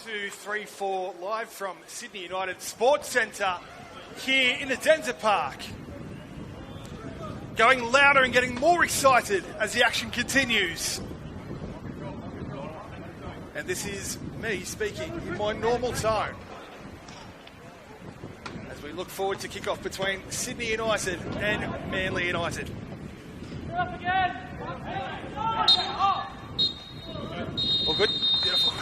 Two, three, four, live from Sydney United Sports Centre here in the Denzer Park. Going louder and getting more excited as the action continues. And this is me speaking in my normal tone as we look forward to kick-off between Sydney United and Manly United. All good? Beautiful.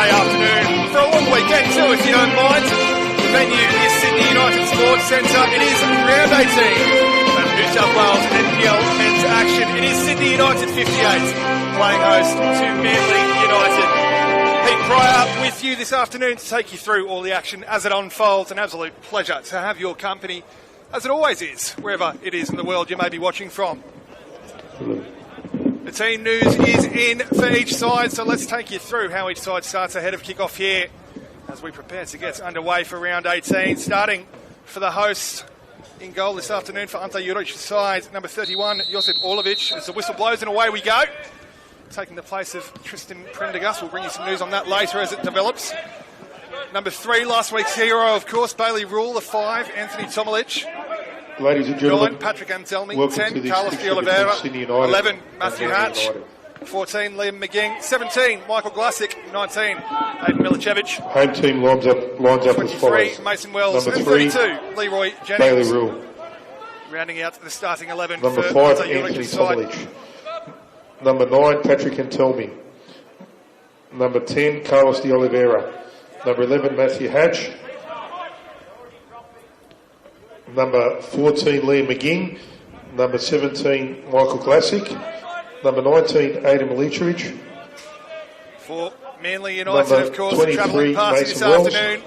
Saturday afternoon for a long weekend too, if you don't mind. The venue is Sydney United Sports Centre. It is round 18 of New South Wales NPL men's action. It is Sydney United 58 playing host to Manly United. Pete Pryor with you this afternoon to take you through all the action as it unfolds. An absolute pleasure to have your company, as it always is, wherever it is in the world you may be watching from. The team news is in for each side, so let's take you through how each side starts ahead of kick-off here as we prepare to get underway for round 18. Starting for the host in goal this afternoon for Ante Juric's side, number 31, Josip Orlovic. As the whistle blows and away we go. Taking the place of Tristan Prendergast. We'll bring you some news on that later as it develops. Number 3, last week's hero, of course, Bailey Rule. The 5, Anthony Tomalich. Ladies and gentlemen, 9, Patrick Anselmi. welcome 10, to the Carlos de Oliveira. 11, Matthew Hatch. United. 14, Liam McGing. 17, Michael Glassick. 19, Aidan Milicevic. Home team lines up as 23, follows. Mason Wells. Number And 3, 32, Leroy Jennings. Bailey Rule. Rounding out the starting 11 Number for 5, Ante Anthony Juric's side. Tomalich. Number 9, Patrick Anselmi. Number 10, Carlos de Oliveira. Number 11, Matthew Hatch. Number 14, Liam McGing. Number 17, Michael Glassick. Number 19, Aidan Milicevic. For Manly United, Number of course, 23, travelling party this Mason Wells. afternoon.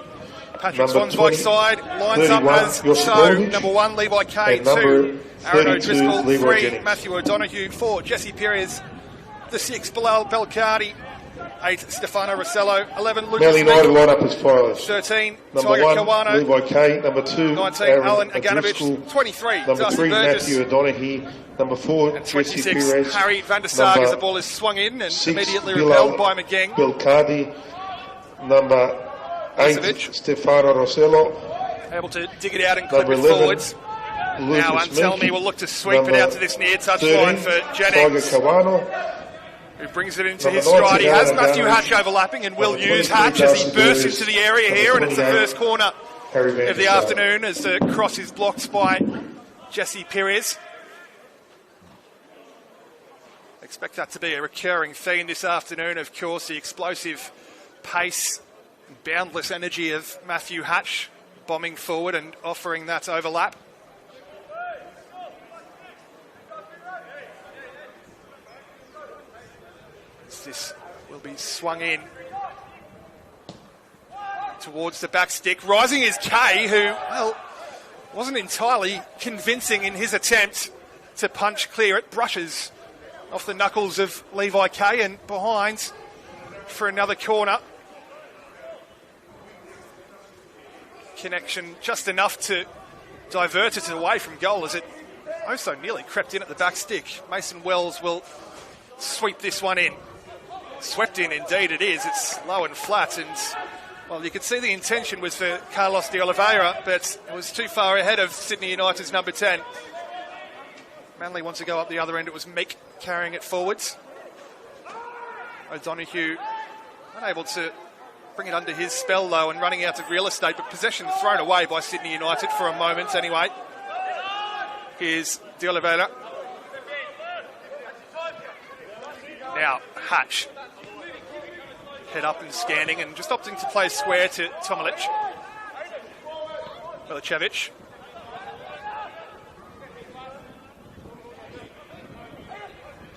Patrick Number Swanswyke's 20, side lines up 31, as Josip so. Orlovic. Number 1, Levi Kay. And number 2, Aaron 32, O'Driscoll. Leroy 3, Jennings. Matthew O'Donoghue. 4, Jesse Perez. The 6, Bilal Belcardi. 8, Stefano Rossello. 11, Lucas Manly United Meek. line up as follows. 13, Number Tiger 1, Kawano. Levi Kay. Number 2, 19, Aaron Alan O'Driscoll. Aganovich. 23, Number Darcy 3, Burgess. Matthew O'Donoghue. Number 4, And Jesse 26, Perez. Harry van der Sarg, Number as the ball is swung in and 6, immediately Bilal repelled by McGing. Belcardi. Number 8, Milicevic. Stefano Rossello. Able to dig it out and clip Number it 11, forwards. Now Lucas Anselmi Meek. will look to sweep it Number out to this near touch 13, line for Tiger Jennings, Kawano. who brings it into Number his stride. 19, He has Alan Matthew Aganovich. Hatch overlapping and will Number use 23, Hatch as he Darcy bursts Burgess. into the area Number here, and it's the 28, first corner Harry van of the der Sarg. afternoon as the cross is blocked by Jesse Perez. Expect that to be a recurring theme this afternoon, of course, the explosive pace and boundless energy of Matthew Hatch bombing forward and offering that overlap. This will be swung in towards the back stick. Rising is Kay, who, well, wasn't entirely convincing in his attempt to punch clear. It brushes off the knuckles of Levi Kay and behind for another corner. Connection just enough to divert it away from goal as it also nearly crept in at the back stick. Mason Wells will sweep this one in. Swept in, indeed it is. It's low and flat, and well, you could see the intention was for Carlos de Oliveira, but it was too far ahead of Sydney United's number 10. Manly wants to go up the other end. It was Meek carrying it forwards. O'Donoghue unable to bring it under his spell, though, and running out of real estate, but possession thrown away by Sydney United for a moment anyway. Here's de Oliveira. Now Hatch. Head up and scanning and just opting to play square to Tomalich. Milicevic.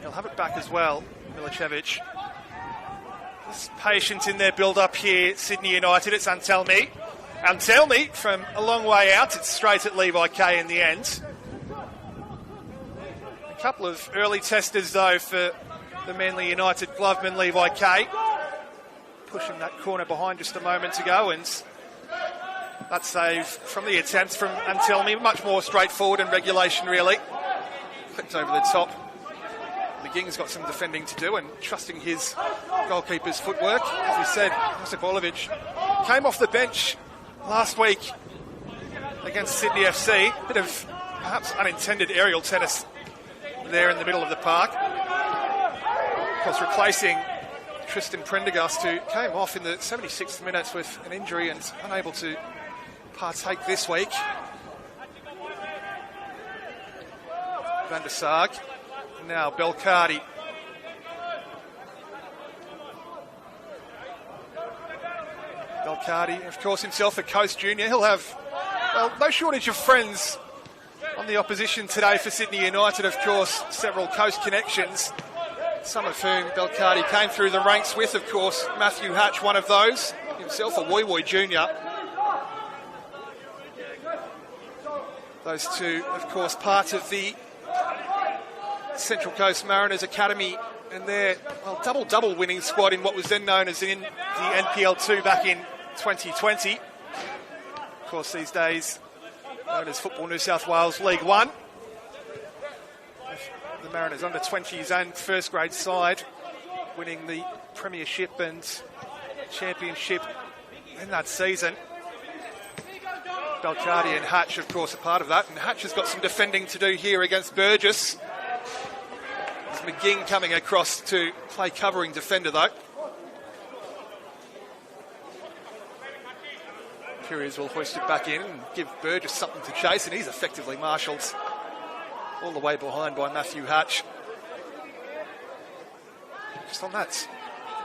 He'll have it back as well, Milicevic. Just patient in their build-up here, Sydney United. It's Anselmi. Anselmi from a long way out. It's straight at Levi Kay in the end. A couple of early testers, though, for the Manly United gloveman, Levi Kay. Pushing that corner behind just a moment ago, and that save from the attempts from Anselmi, much more straightforward and regulation, really. Clipped over the top. McGing's got some defending to do and trusting his goalkeeper's footwork. As we said, Josip Orlovic came off the bench last week against Sydney FC. Bit of perhaps unintended aerial tennis there in the middle of the park. Of course, replacing Tristan Prendergast, who came off in the 76th minute with an injury and unable to partake this week. Van der Sarg. Now Belcardi. Belcardi, of course, himself a Coast junior. He'll have, well, no shortage of friends on the opposition today for Sydney United. Of course, several Coast connections, some of whom Belcardi came through the ranks with. Of course, Matthew Hatch, one of those, himself a Woy junior. Those two, of course, part of the Central Coast Mariners Academy and their double winning squad in what was then known as the NPL 2 back in 2020. Of course, these days known as Football New South Wales League 1. The Mariners under 20s and first grade side winning the premiership and championship in that season. Belcardi and Hatch, of course, are part of that, and Hatch has got some defending to do here against Burgess. It's McGing coming across to play covering defender, though. Couriers will hoist it back in and give Burgess something to chase, and he's effectively marshalled all the way behind by Matthew Hatch. Just on that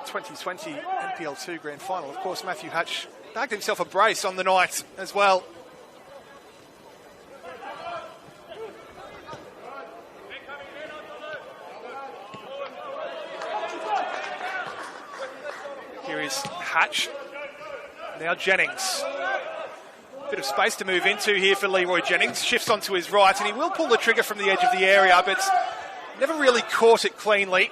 2020 NPL 2 Grand Final, of course, Matthew Hatch bagged himself a brace on the night as well. Here is Hatch. Now Jennings. Bit of space to move into here for Leroy Jennings. Shifts onto his right, and he will pull the trigger from the edge of the area, but never really caught it cleanly.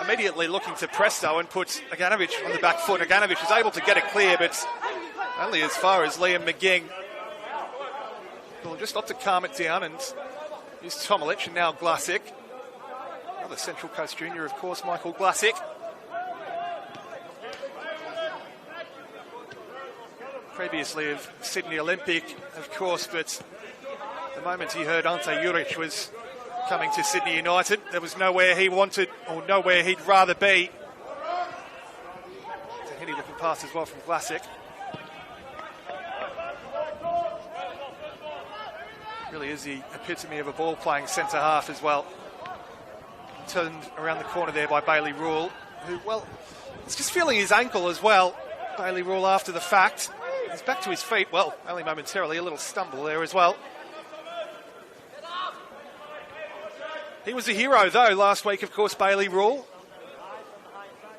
Immediately looking to press, though, and puts Aganovic on the back foot. Aganovic is able to get it clear, but only as far as Liam McGing. Will just opt to calm it down, and here's Tomilich, and now Glasic. Another Central Coast junior, of course, Michael Glasic. Previously of Sydney Olympic, of course, but the moment he heard Ante Juric was coming to Sydney United, there was nowhere he wanted or nowhere he'd rather be. It's a heady looking pass as well from Glasic. Really is the epitome of a ball playing centre half as well. Turned around the corner there by Bailey Rule, who, well, it's just feeling his ankle as well. Bailey Rule after the fact. He's back to his feet, well, only momentarily, a little stumble there as well. He was a hero, though, last week, of course, Bailey Rule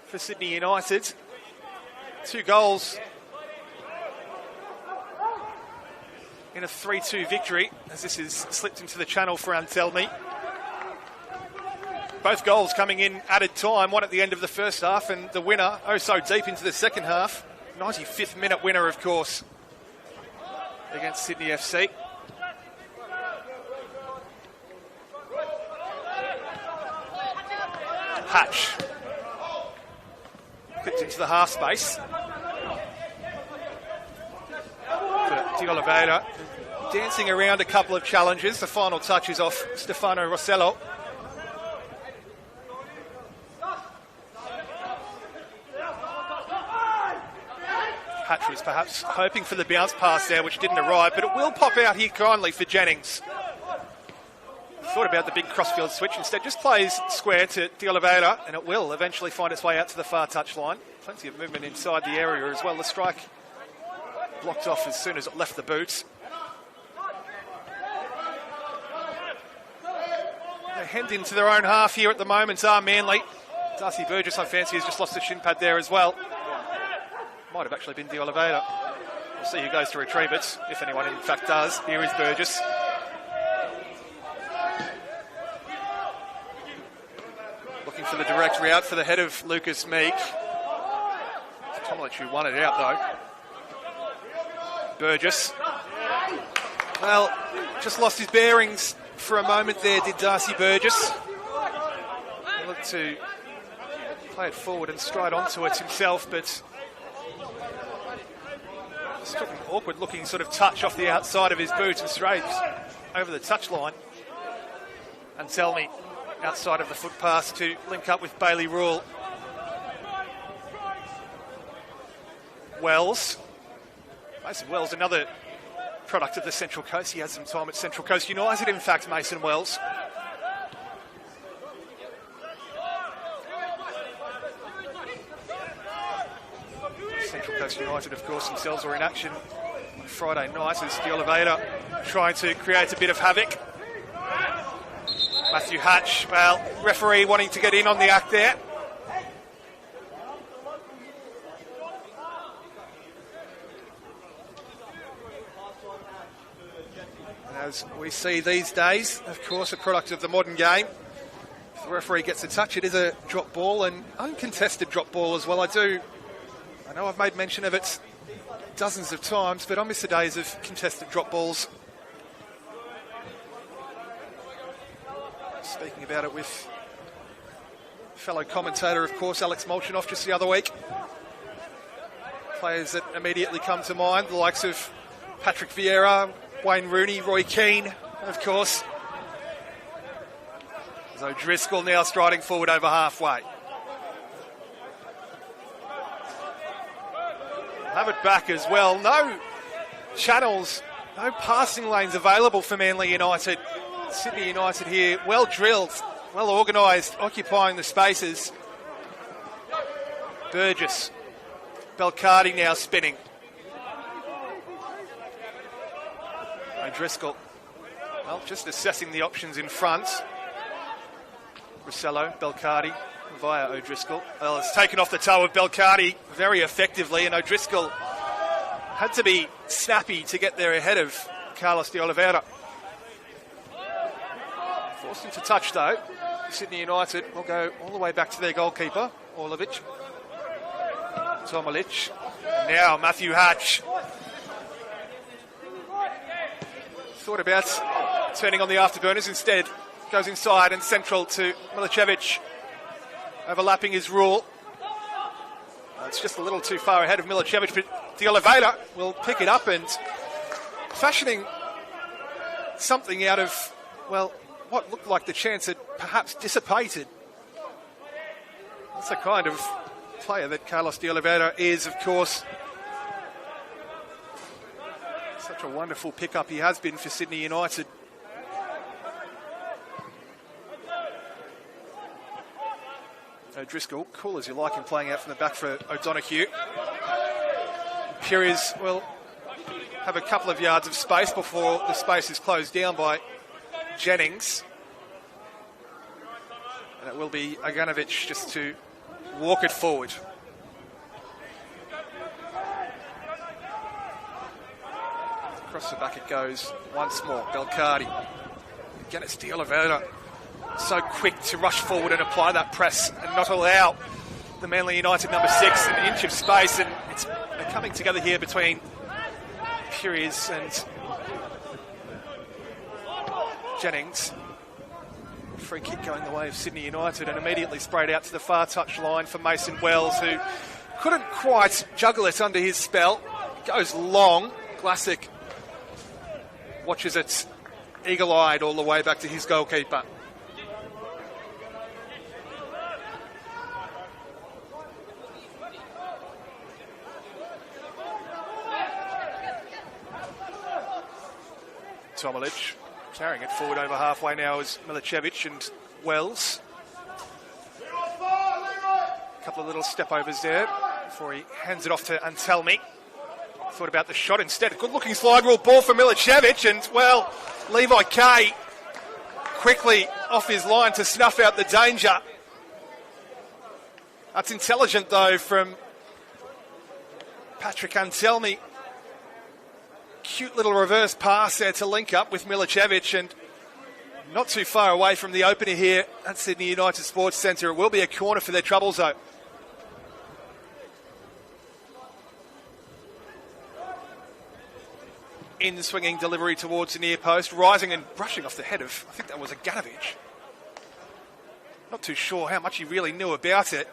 for Sydney United. 2 goals in a 3-2 victory, as this is slipped into the channel for Antelmi. Both goals coming in added time, one at the end of the first half, and the winner, oh so deep into the second half. 95th minute winner, of course, against Sydney FC. Hatch. Clipped into the half space. For De Oliveira. Dancing around a couple of challenges. The final touch is off Stefano Rossello. Hatch was perhaps hoping for the bounce pass there, which didn't arrive, but it will pop out here kindly for Jennings. Thought about the big crossfield switch, instead just plays square to De Oliveira, and it will eventually find its way out to the far touchline. Plenty of movement inside the area as well. The strike blocked off as soon as it left the boots. They head into their own half here at the moment are Manly. Darcy Burgess, I fancy, has just lost a shin pad there as well. Might have actually been De Oliveira. We'll see who goes to retrieve it, if anyone in fact does. Here is Burgess. Looking for the direct route for the head of Lucas Meek. Tomilich who won it out though. Burgess. Well, just lost his bearings for a moment there, did Darcy Burgess. He looked to play it forward and stride onto it himself, but just took an awkward looking sort of touch off the outside of his boot and straight over the touchline. And tell me, outside of the foot pass to link up with Bailey Rule. Wells. Mason Wells, another product of the Central Coast. He had some time at Central Coast United, in fact, Mason Wells. Central Coast United, of course, themselves were in action on Friday night as De Oliveira trying to create a bit of havoc. Matthew Hatch, well, referee wanting to get in on the act there. As we see these days, of course, a product of the modern game. If the referee gets a touch, it is a drop ball, and uncontested drop ball as well. I know I've made mention of it dozens of times, but I miss the days of contested drop balls. Speaking about it with fellow commentator, of course, Alex Molchanoff just the other week. Players that immediately come to mind, the likes of Patrick Vieira, Wayne Rooney, Roy Keane, of course. So Driscoll now striding forward over halfway. Have it back as well. No channels, no passing lanes available for Manly United. Sydney United here, well drilled, well organised, occupying the spaces. Burgess, Belcardi now spinning. O'Driscoll, well, just assessing the options in front. Rossello, Belcardi via O'Driscoll. Well, it's taken off the toe of Belcardi very effectively, and O'Driscoll had to be snappy to get there ahead of Carlos de Oliveira. Forced into touch though. Sydney United will go all the way back to their goalkeeper, Orlovic. Tomolic. Now Matthew Hatch. Thought about turning on the afterburners, instead goes inside and central to Milicevic, overlapping his rule. It's just a little too far ahead of Milicevic, but De Oliveira will pick it up and fashioning something out of, well, what looked like the chance had perhaps dissipated. That's the kind of player that Carlos de Oliveira is, of course. Such a wonderful pickup he has been for Sydney United. O'Driscoll, cool as you like him, playing out from the back for O'Donoghue. Perez will have a couple of yards of space before the space is closed down by Jennings. And it will be Aganovic just to walk it forward. Across the back it goes once more. Belcardi. Again, it's De Oliveira. So quick to rush forward and apply that press and not allow the Manly United number 6 an inch of space. And it's coming together here between Perez and Jennings. Free kick going the way of Sydney United and immediately sprayed out to the far touch line for Mason Wells, who couldn't quite juggle it under his spell. It goes long. Classic watches it eagle-eyed all the way back to his goalkeeper. Tomolic carrying it forward over halfway now is Milicevic and Wells. A couple of little step-overs there before he hands it off to Antelmi. Thought about the shot instead. A good-looking slide rule ball for Milicevic, and, well, Levi Kay quickly off his line to snuff out the danger. That's intelligent, though, from Patrick Antelmi. Cute little reverse pass there to link up with Milicevic, and not too far away from the opener here at Sydney United Sports Centre. It will be a corner for their trouble zone. In swinging delivery towards the near post, rising and brushing off the head of, I think that was Aganovic. Not too sure how much he really knew about it.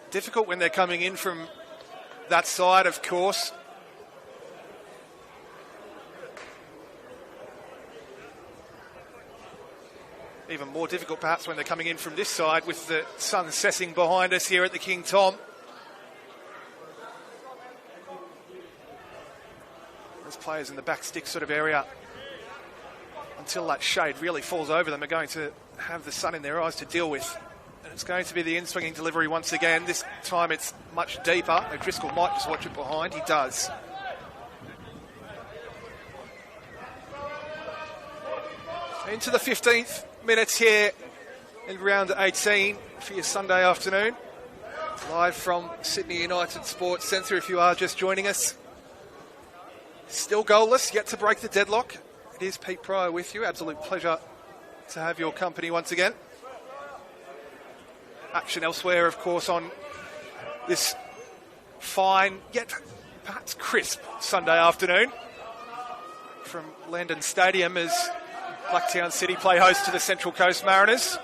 Difficult when they're coming in from that side, of course. Even more difficult perhaps when they're coming in from this side with the sun setting behind us here at the King Tom. Those players in the back stick sort of area, until that shade really falls over them, are going to have the sun in their eyes to deal with. And It's going to be the in-swinging delivery once again. This time it's much deeper. O'Driscoll might just watch it behind. He does. Into the 15th minutes here in round 18 for your Sunday afternoon. Live from Sydney United Sports Centre if you are just joining us. Still goalless, yet to break the deadlock. It is Pete Pryor with you. Absolute pleasure to have your company once again. Action elsewhere, of course, on this fine, yet perhaps crisp Sunday afternoon from Landon Stadium as Blacktown City play host to the Central Coast Mariners.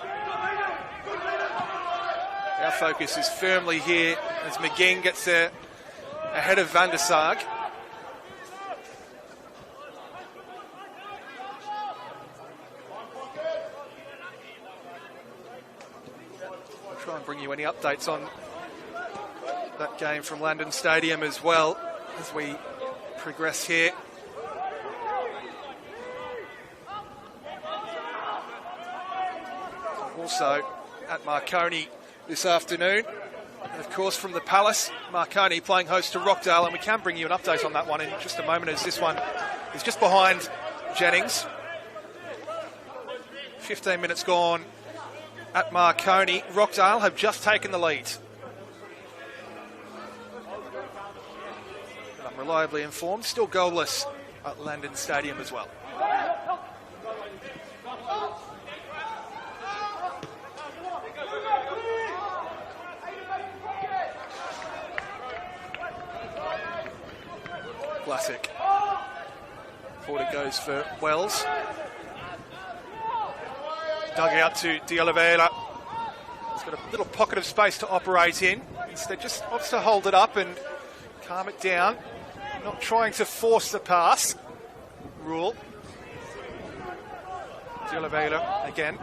Our focus is firmly here as McGinn gets there ahead of Van der Sarg. I'll try and bring you any updates on that game from Landon Stadium as well as we progress here. Also at Marconi this afternoon. And of course from the Palace, Marconi playing host to Rockdale, and we can bring you an update on that one in just a moment as this one is just behind Jennings. 15 minutes gone at Marconi. Rockdale have just taken the lead. And I'm reliably informed, still goalless at Landon Stadium as well. Classic. Forward it goes for Wells. Dug out to De Oliveira. He's got a little pocket of space to operate in. Instead just wants to hold it up and calm it down. Not trying to force the pass. Rule. De Oliveira again.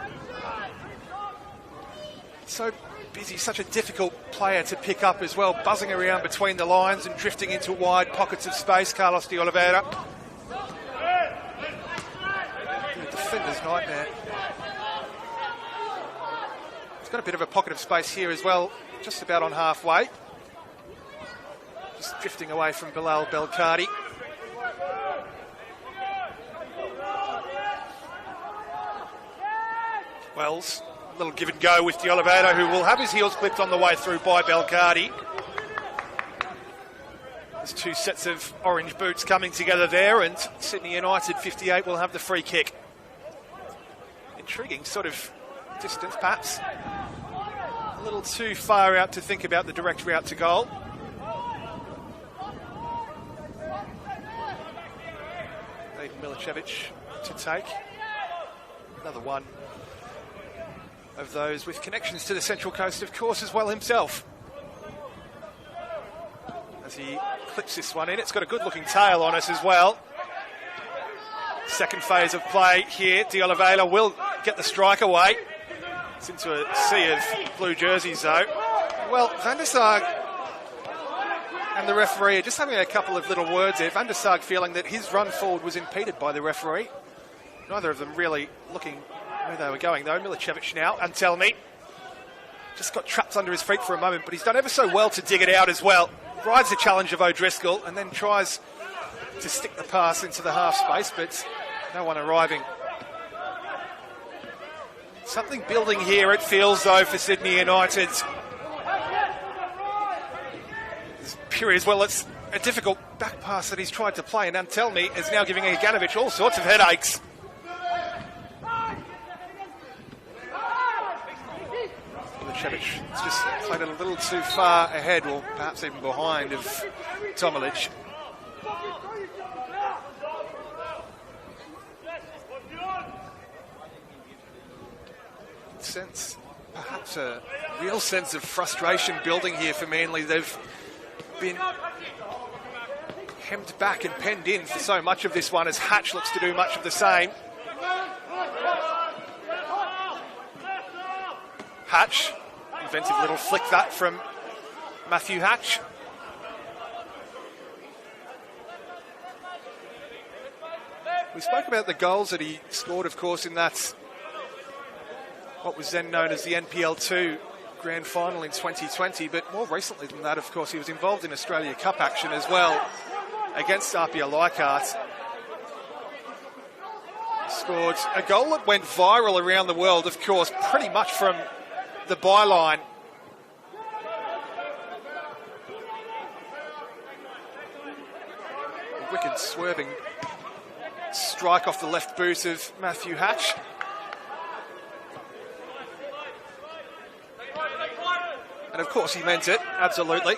So busy, such a difficult player to pick up as well, buzzing around between the lines and drifting into wide pockets of space, Carlos De Oliveira. A defender's nightmare. He's got a bit of a pocket of space here as well, just about on halfway. Just drifting away from Bilal Belkadi. Wells. Little give and go with De Oliveira, who will have his heels clipped on the way through by Belkadi. There's two sets of orange boots coming together there, and Sydney United 58 will have the free kick. Intriguing sort of distance, perhaps. A little too far out to think about the direct route to goal. Aiden Milicevic to take. Another one of those with connections to the Central Coast, of course, as well himself. As he clips this one in, it's got a good-looking tail on it as well. Second phase of play here. De Oliveira will get the strike away. It's into a sea of blue jerseys, though. Well, Van der Sarg and the referee are just having a couple of little words there. Van der Sarg feeling that his run forward was impeded by the referee. Neither of them really looking where they were going, though. Milicevic now, Antelmi. Just got trapped under his feet for a moment, but he's done ever so well to dig it out as well. Rides the challenge of O'Driscoll and then tries to stick the pass into the half space, but no one arriving. Something building here, it feels, though, for Sydney United. This period as well, it's a difficult back pass that he's tried to play, and Antelmi is now giving Eganovic all sorts of headaches. Milicevic has just played it a little too far ahead, or perhaps even behind, of Tomilic. Sense, perhaps a real sense of frustration building here for Manly. They've been hemmed back and penned in for so much of this one, as Hatch looks to do much of the same. Hatch, inventive little flick that from Matthew Hatch. We spoke about the goals that he scored, of course, in that what was then known as the NPL 2 grand final in 2020, but more recently than that, of course, he was involved in Australia Cup action as well against Apia Leichhardt. Scored a goal that went viral around the world, of course, pretty much from the byline. A wicked swerving strike off the left boot of Matthew Hatch. And of course he meant it, absolutely.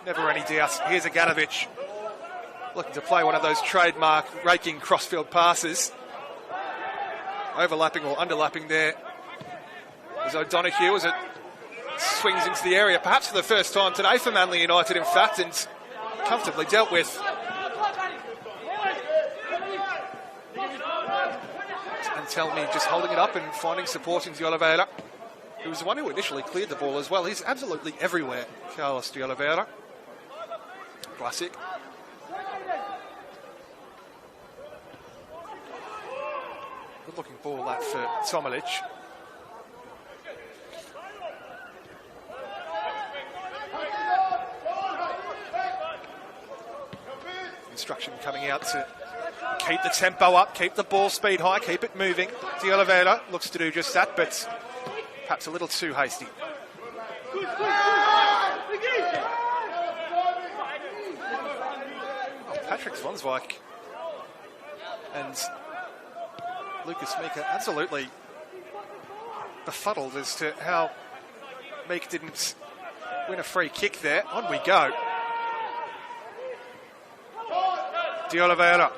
Never any doubt. Here's Aganovic looking to play one of those trademark raking crossfield passes. Overlapping or underlapping there is O'Donoghue as it swings into the area, perhaps for the first time today for Manly United, in fact, and comfortably dealt with. And tell me, just holding it up and finding support in De Oliveira, who was the one who initially cleared the ball as well. He's absolutely everywhere, Carlos De Oliveira. Classic. Good looking ball that for Tomilic. Instruction coming out to keep the tempo up, keep the ball speed high, keep it moving. De Oliveira looks to do just that, but perhaps a little too hasty. Patrick Svonsvik and Lucas Meek are absolutely befuddled as to how Meek didn't win a free kick there. On we go. De Oliveira,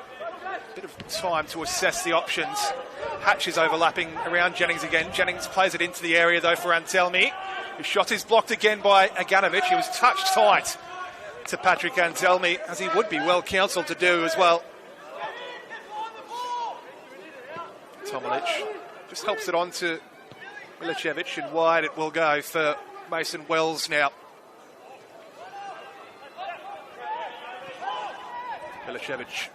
bit of time to assess the options. Hatch is overlapping around Jennings again. Jennings plays it into the area though for Anselmi. His shot is blocked again by Aganovic. He was touched tight to Patrick Anselmi, as he would be well counselled to do as well. Tomilic just helps it on to Milicevic, and wide it will go for Mason Wells now. Milicevic.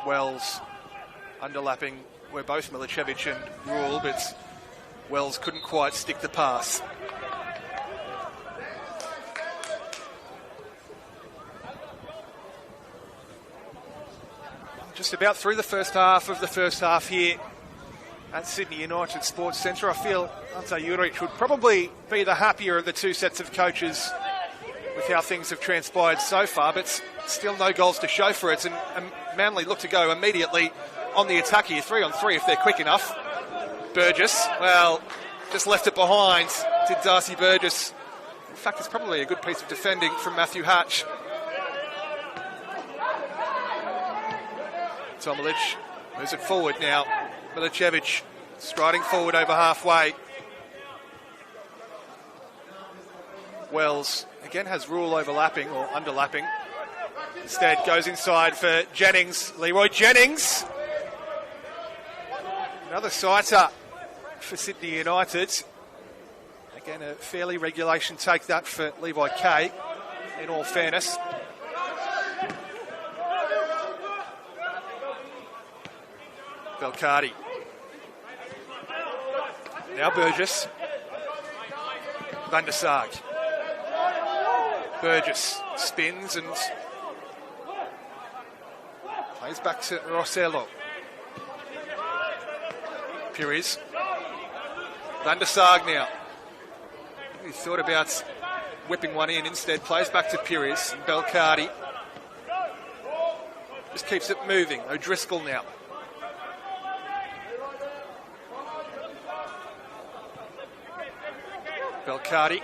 Wells underlapping were both Milicevic and Rule, but Wells couldn't quite stick the pass. Just about through the first half here at Sydney United Sports Centre. I feel Ante Juric would probably be the happier of the two sets of coaches with how things have transpired so far, but still no goals to show for it, and Manly look to go immediately on the attack here, 3-on-3 if they're quick enough. Burgess, well, just left it behind, did Darcy Burgess. In fact, it's probably a good piece of defending from Matthew Hatch. Tomilic moves it forward now. Milicevic striding forward over halfway. Wells again has Rule overlapping or underlapping. Instead goes inside for Jennings. Leroy Jennings. Another sighter for Sydney United. Again, a fairly regulation take that for Levi Kay, in all fairness. Belcardi. Now Burgess. Van der Sarg. Burgess spins and plays back to Rossello. Pires. Van der Sarg now. He thought about whipping one in, instead plays back to Pires and Belcardi. Just keeps it moving. O'Driscoll now. Belcardi.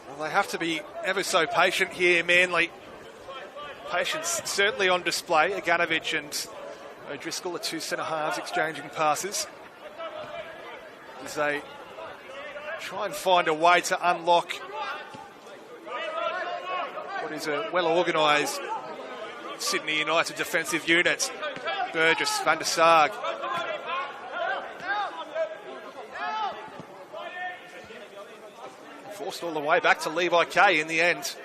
Well, they have to be ever so patient here, Manly. Patience certainly on display. Aganovic and O'Driscoll, the two centre-halves, exchanging passes as they try and find a way to unlock what is a well-organised Sydney United defensive unit. Burgess, Van der Sarg. Forced all the way back to Levi Kay in the end.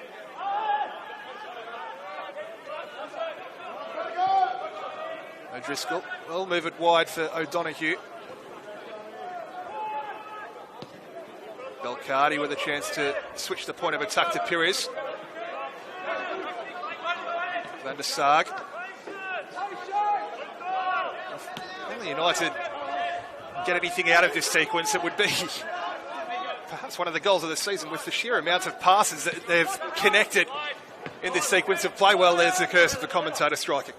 O'Driscoll. Well, move it wide for O'Donoghue. Belcardi with a chance to switch the point of attack to Pires. Van der Sarg. If United get anything out of this sequence, it would be perhaps one of the goals of the season with the sheer amount of passes that they've connected in this sequence of play. Well, there's the curse of the commentator striking.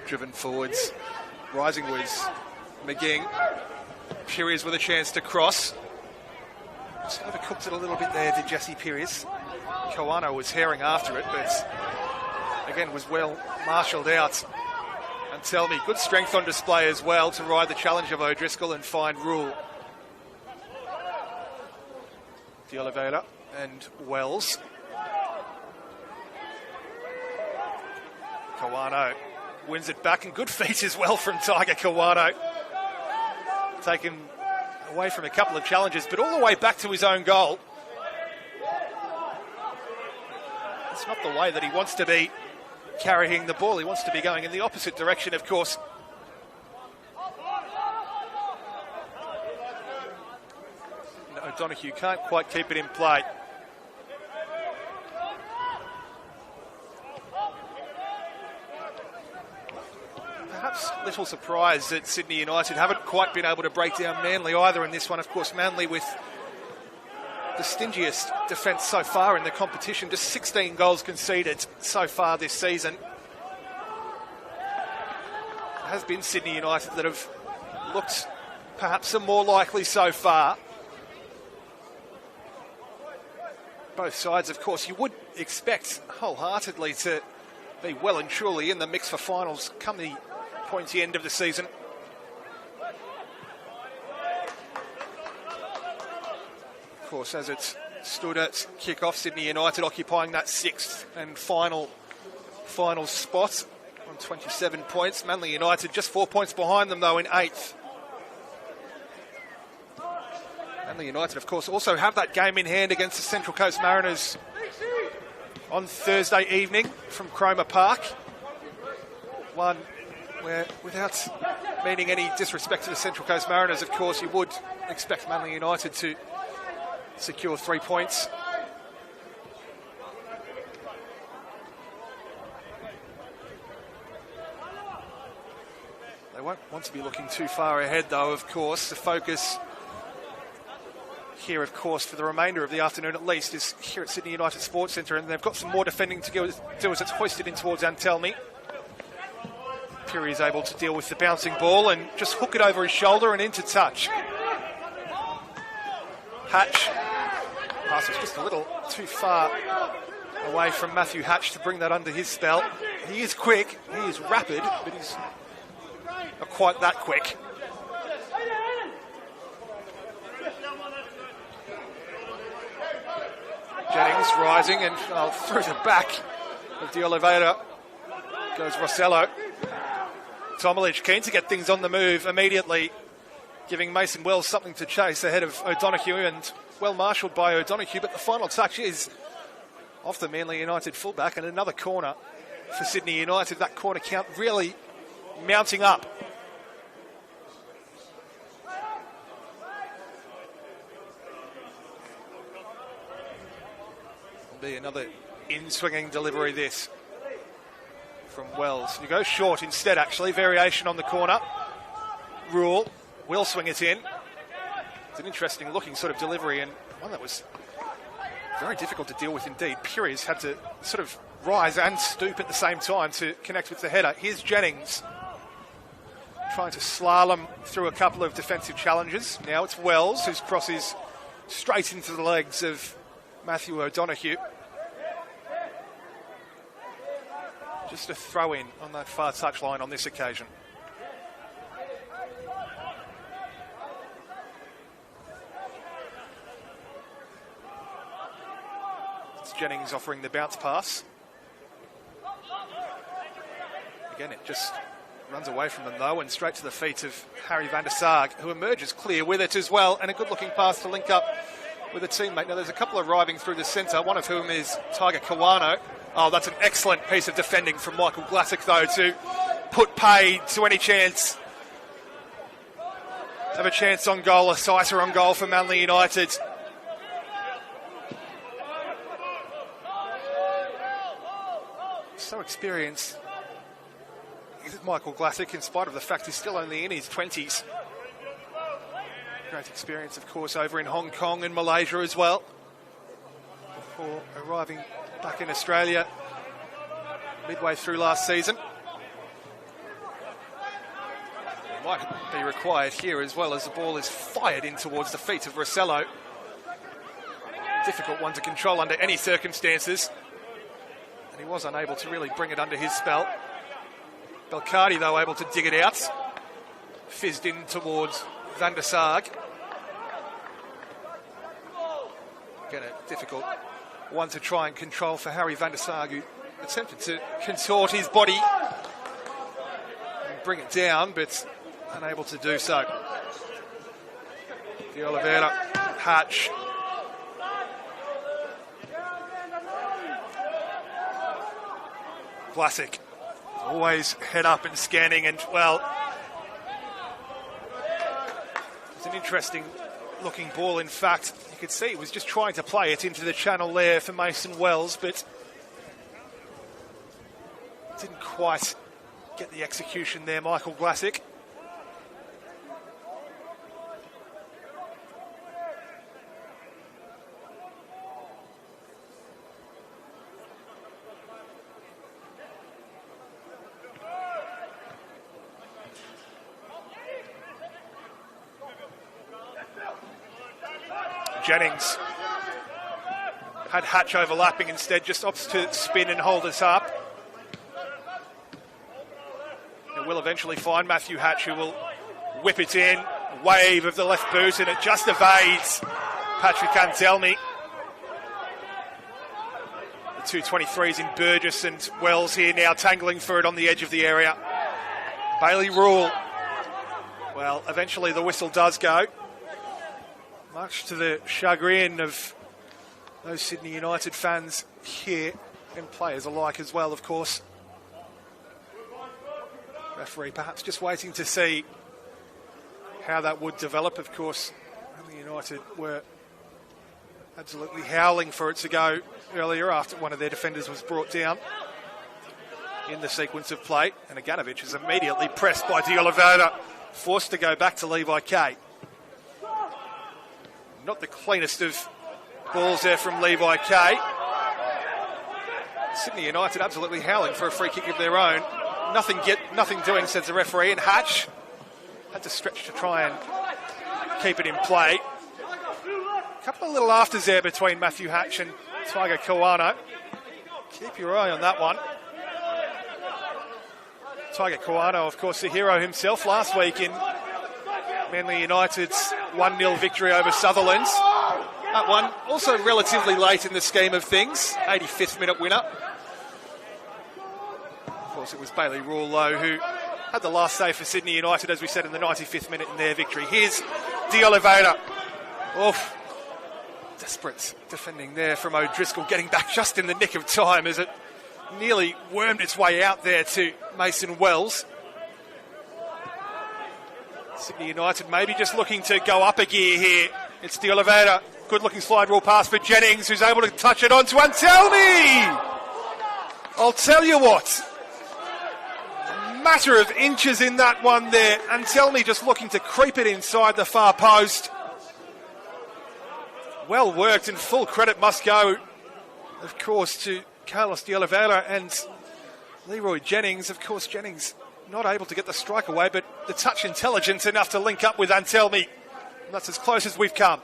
Driven forwards, rising was McGing. Pires with a chance to cross. Just overcooked it a little bit there, did Jesse Pires. Kawano was herring after it, but again was well marshalled out. And tell me, good strength on display as well to ride the challenge of O'Driscoll and find Rule. De Oliveira and Wells. Kawano wins it back, and good feet as well from Tiger Kawano. Taken away from a couple of challenges, but all the way back to his own goal. It's not the way that he wants to be carrying the ball. He wants to be going in the opposite direction, of course. O'Donoghue can't quite keep it in play. Perhaps little surprise that Sydney United haven't quite been able to break down Manly either in this one. Of course, Manly with the stingiest defence so far in the competition, just 16 goals conceded so far this season. It has been Sydney United that have looked perhaps more likely so far. Both sides, of course, you would expect wholeheartedly to be well and truly in the mix for finals come the pointy end of the season. Of course, as it's stood at kick-off, Sydney United occupying that sixth and final spot on 27 points. Manly United just 4 points behind them, though, in eighth. Manly United, of course, also have that game in hand against the Central Coast Mariners on Thursday evening from Cromer Park. One where, without meaning any disrespect to the Central Coast Mariners, of course, you would expect Manly United to secure 3 points. They won't want to be looking too far ahead, though, of course. The focus here, of course, for the remainder of the afternoon at least, is here at Sydney United Sports Centre, and they've got some more defending to do as it's hoisted in towards Antelmi. Piri is able to deal with the bouncing ball and just hook it over his shoulder and into touch. Hatch. Pass was just a little too far away from Matthew Hatch to bring that under his spell. He is quick, he is rapid, but he's not quite that quick. Jennings rising and through the back of De Oliveira goes Rossello. Tomilich keen to get things on the move immediately, giving Mason Wells something to chase ahead of O'Donoghue, and well marshalled by O'Donoghue, but the final touch is off the Manly United fullback, and another corner for Sydney United. That corner count really mounting up. Be another in-swinging delivery this from Wells. You go short instead, actually. Variation on the corner. Rule will swing it in. It's an interesting looking sort of delivery, and one that was very difficult to deal with indeed. Pires had to sort of rise and stoop at the same time to connect with the header. Here's Jennings trying to slalom through a couple of defensive challenges. Now it's Wells whose cross is straight into the legs of Matthew O'Donoghue. Just a throw in on that far touchline on this occasion. It's Jennings offering the bounce pass. Again, it just Runs away from them though, and straight to the feet of Harry van der Sarg, who emerges clear with it as well, and a good looking pass to link up with a teammate. Now there's a couple arriving through the centre, one of whom is Tiger Kawano. Oh, that's an excellent piece of defending from Michael Glassick though, to put paid to any chance. Have a chance on goal, a sighter on goal for Manly United. So experienced is Michael Glassick, in spite of the fact he's still only in his 20s. Great experience, of course, over in Hong Kong and Malaysia as well, before arriving back in Australia midway through last season. It might be required here as well, as the ball is fired in towards the feet of Rossello. Difficult one to control under any circumstances, and he was unable to really bring it under his spell. Belcardi, though, able to dig it out. Fizzed in towards van der Sarg. Again, a difficult one to try and control for Harry van der Sarg, who attempted to contort his body and bring it down, but unable to do so. De Oliveira, Hatch. Glassick. Always head up and scanning, and well, it's an interesting looking ball. In fact, you could see he was just trying to play it into the channel there for Mason Wells, but didn't quite get the execution there, Michael Glassick. Jennings had Hatch overlapping, instead just opts to spin and hold us up. It will eventually find Matthew Hatch, who will whip it in, wave of the left boot, and it just evades Patrick Antelmi. The two 23s in Burgess and Wells here now tangling for it on the edge of the area. Bailey Rule. Well, eventually the whistle does go, much to the chagrin of those Sydney United fans here, and players alike as well, of course. Referee perhaps just waiting to see how that would develop. Of course, Manly United were absolutely howling for it to go earlier after one of their defenders was brought down in the sequence of play, and Aganovic is immediately pressed by De Oliveira, forced to go back to Levi K. Not the cleanest of balls there from Levi K. Sydney United absolutely howling for a free kick of their own. Nothing doing, says the referee, and Hatch had to stretch to try and keep it in play. A couple of little afters there between Matthew Hatch and Tiger Kawano. Keep your eye on that one. Tiger Kawano, of course, the hero himself last week in Manly United's 1-0 victory over Sutherland. That one also relatively late in the scheme of things, 85th minute winner. Of course, it was Bailey Rule, though, who had the last save for Sydney United, as we said, in the 95th minute in their victory. Here's De Oliveira. Oof. Desperate defending there from O'Driscoll, getting back just in the nick of time as it nearly wormed its way out there to Mason Wells. Sydney United maybe just looking to go up a gear here. It's De Oliveira. Good looking slide rule pass for Jennings, who's able to touch it on to Antelmi. I'll tell you what, a matter of inches in that one there. Antelmi just looking to creep it inside the far post. Well worked, and full credit must go, of course, to Carlos De Oliveira and Leroy Jennings. Of course, Jennings not able to get the strike away, but the touch intelligent enough to link up with Antelmi. And that's as close as we've come.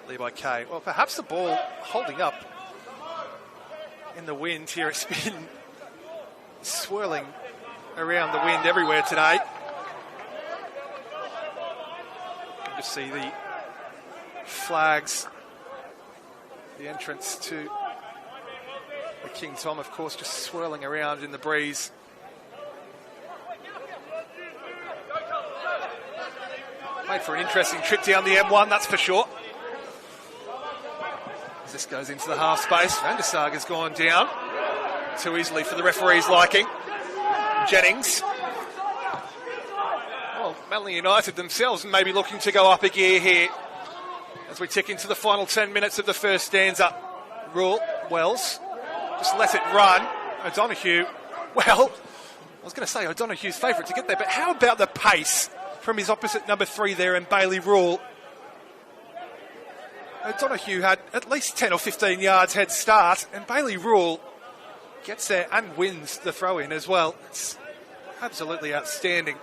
Levi K. Well, perhaps the ball holding up in the wind here. It's been swirling around the wind everywhere today. You can just see the flags, the entrance to the King Tom, of course, just swirling around in the breeze. Made for an interesting trip down the M1, that's for sure. As this goes into the half space, Vandesaga's gone down too easily for the referee's liking. Jennings. Well, Manly United themselves may be looking to go up a gear here as we tick into the final 10 minutes of the first stanza. Rule, Wells, just let it run. O'Donoghue, well, I was going to say O'Donoghue's favourite to get there, but how about the pace from his opposite number 3 there in Bailey Rule? O'Donoghue had at least 10 or 15 yards head start, and Bailey Rule gets there and wins the throw-in as well. It's absolutely outstanding.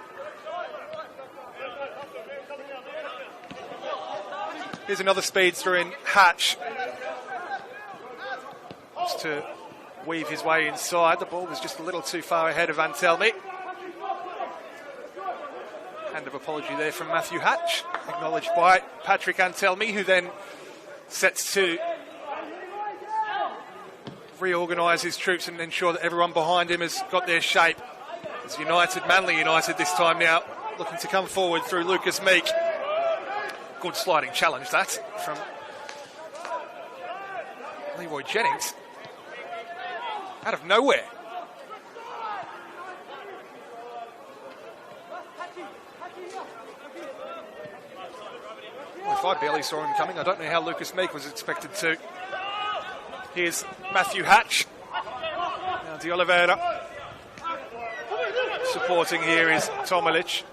Here's another speedster in Hatch. Just to weave his way inside. The ball was just a little too far ahead of Antelmi. Hand of apology there from Matthew Hatch, acknowledged by Patrick Antelmi, who then sets to reorganise his troops and ensure that everyone behind him has got their shape. It's United, Manly United this time now, looking to come forward through Lucas Meek. Good sliding challenge, that, from Leroy Jennings. Out of nowhere. Well, if I barely saw him coming, I don't know how Lucas Meek was expected to. Here's Matthew Hatch. Now De Oliveira. Supporting here is Tomilic.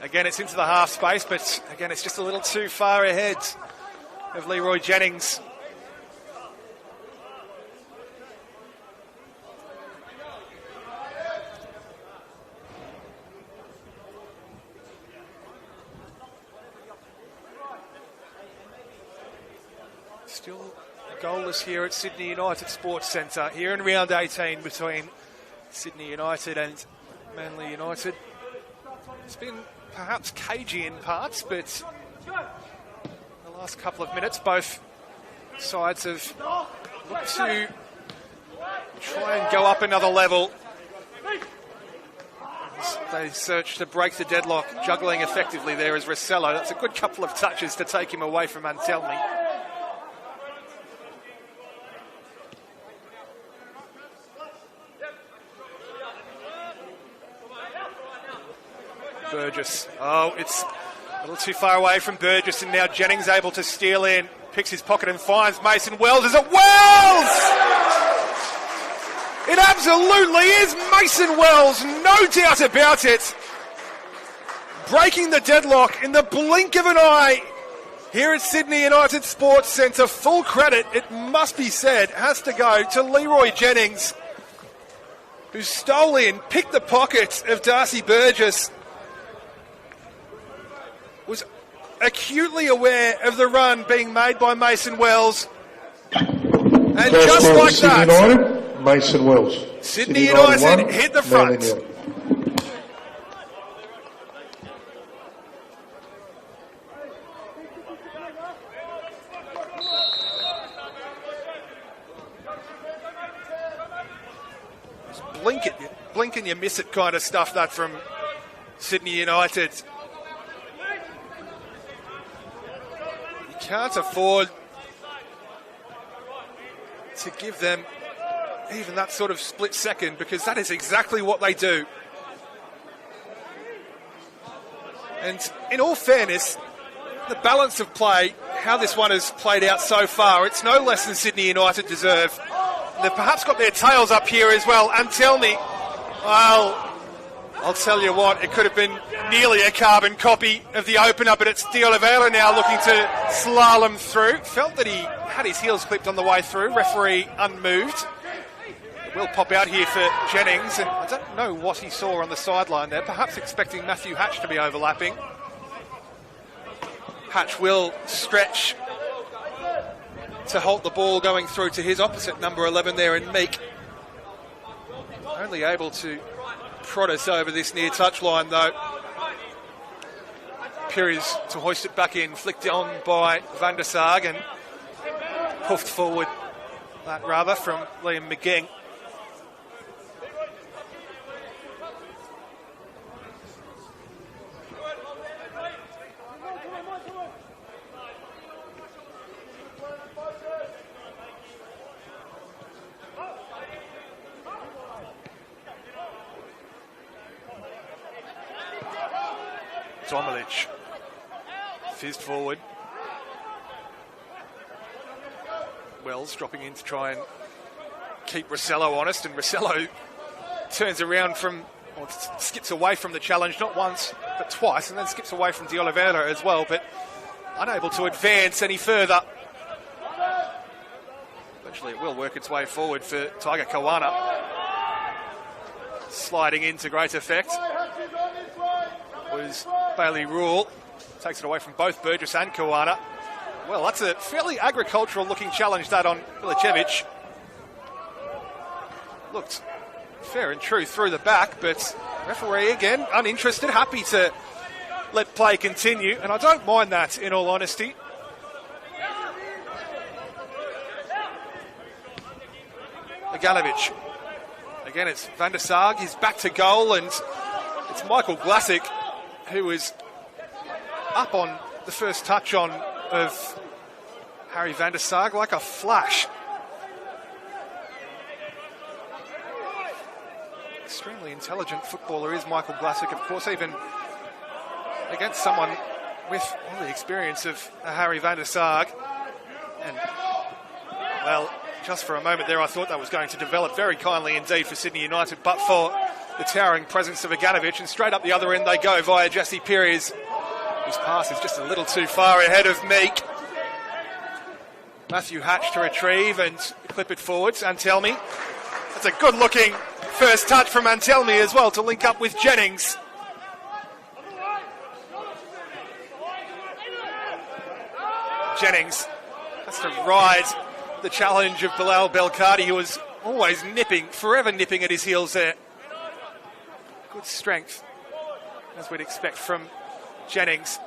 Again, it's into the half space, but again, it's just a little too far ahead of Leroy Jennings. Still goalless here at Sydney United Sports Centre, here in round 18 between Sydney United and Manly United. It's been perhaps cagey in parts, but the last couple of minutes, both sides have looked to try and go up another level. As they search to break the deadlock, juggling effectively there is Rossello. That's a good couple of touches to take him away from Antelmi. Burgess. Oh, it's a little too far away from Burgess, and now Jennings able to steal in, picks his pocket and finds Mason Wells. Is it Wells? It absolutely is Mason Wells, no doubt about it. Breaking the deadlock in the blink of an eye here at Sydney United Sports Centre. Full credit, it must be said, has to go to Leroy Jennings, who stole in, picked the pocket of Darcy Burgess, was acutely aware of the run being made by Mason Wells. And first just like Sydney that, United, Mason Wells. Sydney United hit the front. Blink and you miss it kind of stuff, that from Sydney United. Can't afford to give them even that sort of split second, because that is exactly what they do. And in all fairness, the balance of play, how this one has played out so far, it's no less than Sydney United deserve. They've perhaps got their tails up here as well. Antelmi, well, I'll tell you what, it could have been nearly a carbon copy of the opener, but it's De Oliveira now looking to slalom through. Felt that he had his heels clipped on the way through. Referee unmoved. It will pop out here for Jennings, and I don't know what he saw on the sideline there, perhaps expecting Matthew Hatch to be overlapping. Hatch will stretch to halt the ball going through to his opposite, number 11 there in Meek. Only able to prod us over this near touchline, though. Perry's to hoist it back in, flicked on by Van der Sarg and puffed forward, that rather, from Liam McGing. Domilic fizzed forward. Wells dropping in to try and keep Rossello honest, and Rossello turns around or skips away from the challenge, not once but twice, and then skips away from De Oliveira as well, but unable to advance any further. Eventually it will work its way forward for Tiger Kawana. Sliding into great effect was Bailey Rule. Takes it away from both Burgess and Kawana. Well, that's a fairly agricultural looking challenge, that, on Milicevic. Looked fair and true through the back, but referee again uninterested, happy to let play continue, and I don't mind that, in all honesty. Aganovic. Again, it's Van der Sarg. He's back to goal, and it's Michael Glassick who is up on the first touch on of Harry Van der Sarg like a flash. Extremely intelligent footballer is Michael Glassick, of course, even against someone with all the experience of Harry Van der Sarg. And, well, just for a moment there I thought that was going to develop very kindly indeed for Sydney United, but for the towering presence of Aganovic, and straight up the other end they go via Jesse Perez, whose pass is just a little too far ahead of Meek. Matthew Hatch to retrieve and clip it forwards. Antelmi. That's a good looking first touch from Antelmi as well to link up with Jennings. Jennings has to ride the challenge of Bilal Belkadi, who was always forever nipping at his heels there. Good strength, as we'd expect from Jennings.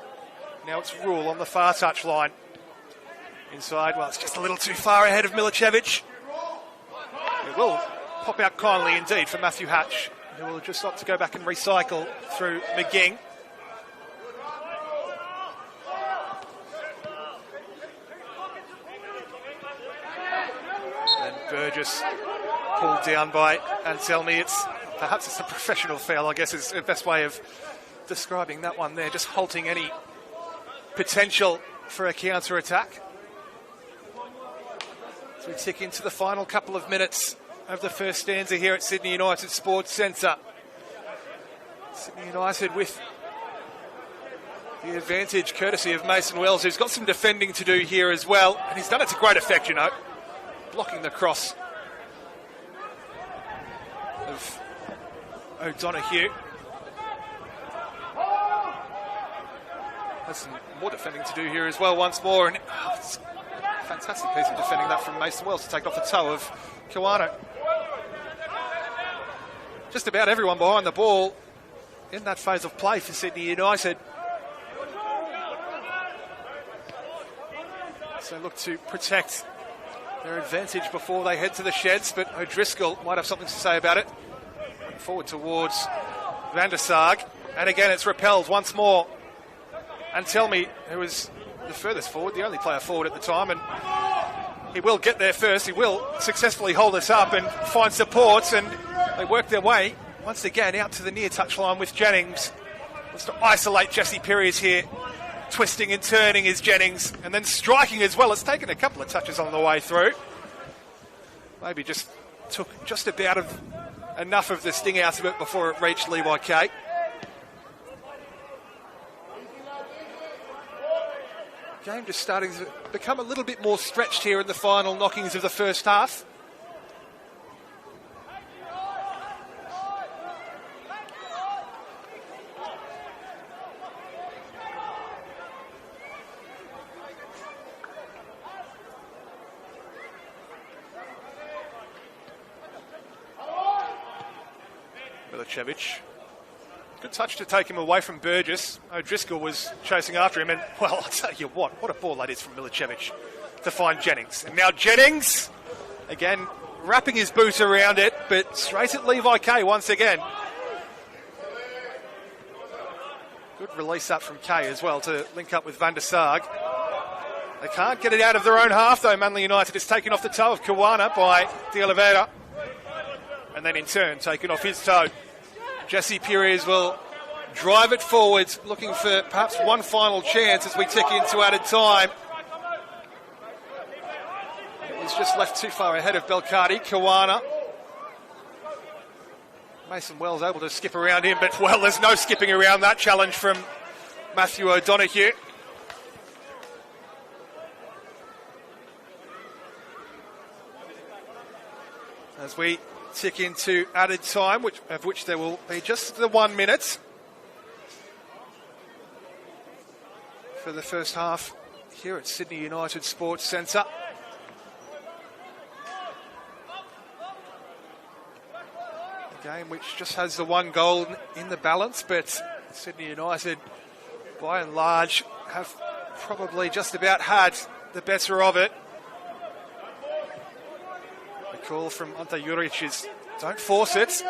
Now it's Rule on the far touch line. Inside, well, it's just a little too far ahead of Milicevic. It will pop out kindly indeed for Matthew Hatch, who will just opt to go back and recycle through McGing. And Burgess pulled down by Anselmi. Perhaps it's a professional foul, I guess, is the best way of describing that one there, just halting any potential for a counter-attack. As we tick into the final couple of minutes of the first stanza here at Sydney United Sports Centre. Sydney United with the advantage courtesy of Mason Wells, who's got some defending to do here as well, and he's done it to great effect, blocking the cross of O'Donoghue. Has some more defending to do here as well once more, and it's a fantastic piece of defending that from Mason Wells to take off the toe of Kiwano. Just about everyone behind the ball in that phase of play for Sydney United. So look to protect their advantage before they head to the sheds, but O'Driscoll might have something to say about it. Forward towards Van der Sarg, and again it's repelled once more. Antelmi, who was the furthest forward, the only player forward at the time, and he will get there first. He will successfully hold us up and find support, and they work their way once again out to the near touchline with Jennings. Wants to isolate Jesse Perez here. Twisting and turning is Jennings, and then striking as well. It's taken a couple of touches on the way through. Maybe just took just about enough of the sting out of it before it reached Levi K. Game just starting to become a little bit more stretched here in the final knockings of the first half. Milicevic. Good touch to take him away from Burgess. O'Driscoll was chasing after him, and, well, I'll tell you what a ball that is from Milicevic to find Jennings. And now Jennings, again, wrapping his boot around it, but straight at Levi Kay once again. Good release up from Kay as well to link up with Van der Sarg. They can't get it out of their own half, though. Manly United is taken off the toe of Kawana by De Oliveira. And then in turn, taken off his toe. Jesse Perez will drive it forwards, looking for perhaps one final chance as we tick into added time. He's just left too far ahead of Belcardi. Kawana. Mason Wells able to skip around him, but, well, there's no skipping around that challenge from Matthew O'Donoghue. As we tick into added time, of which there will be just the 1 minute for the first half here at Sydney United Sports Centre. A game which just has the one goal in the balance, but Sydney United, by and large, have probably just about had the better of it. Call from Ante Juric is, don't force it.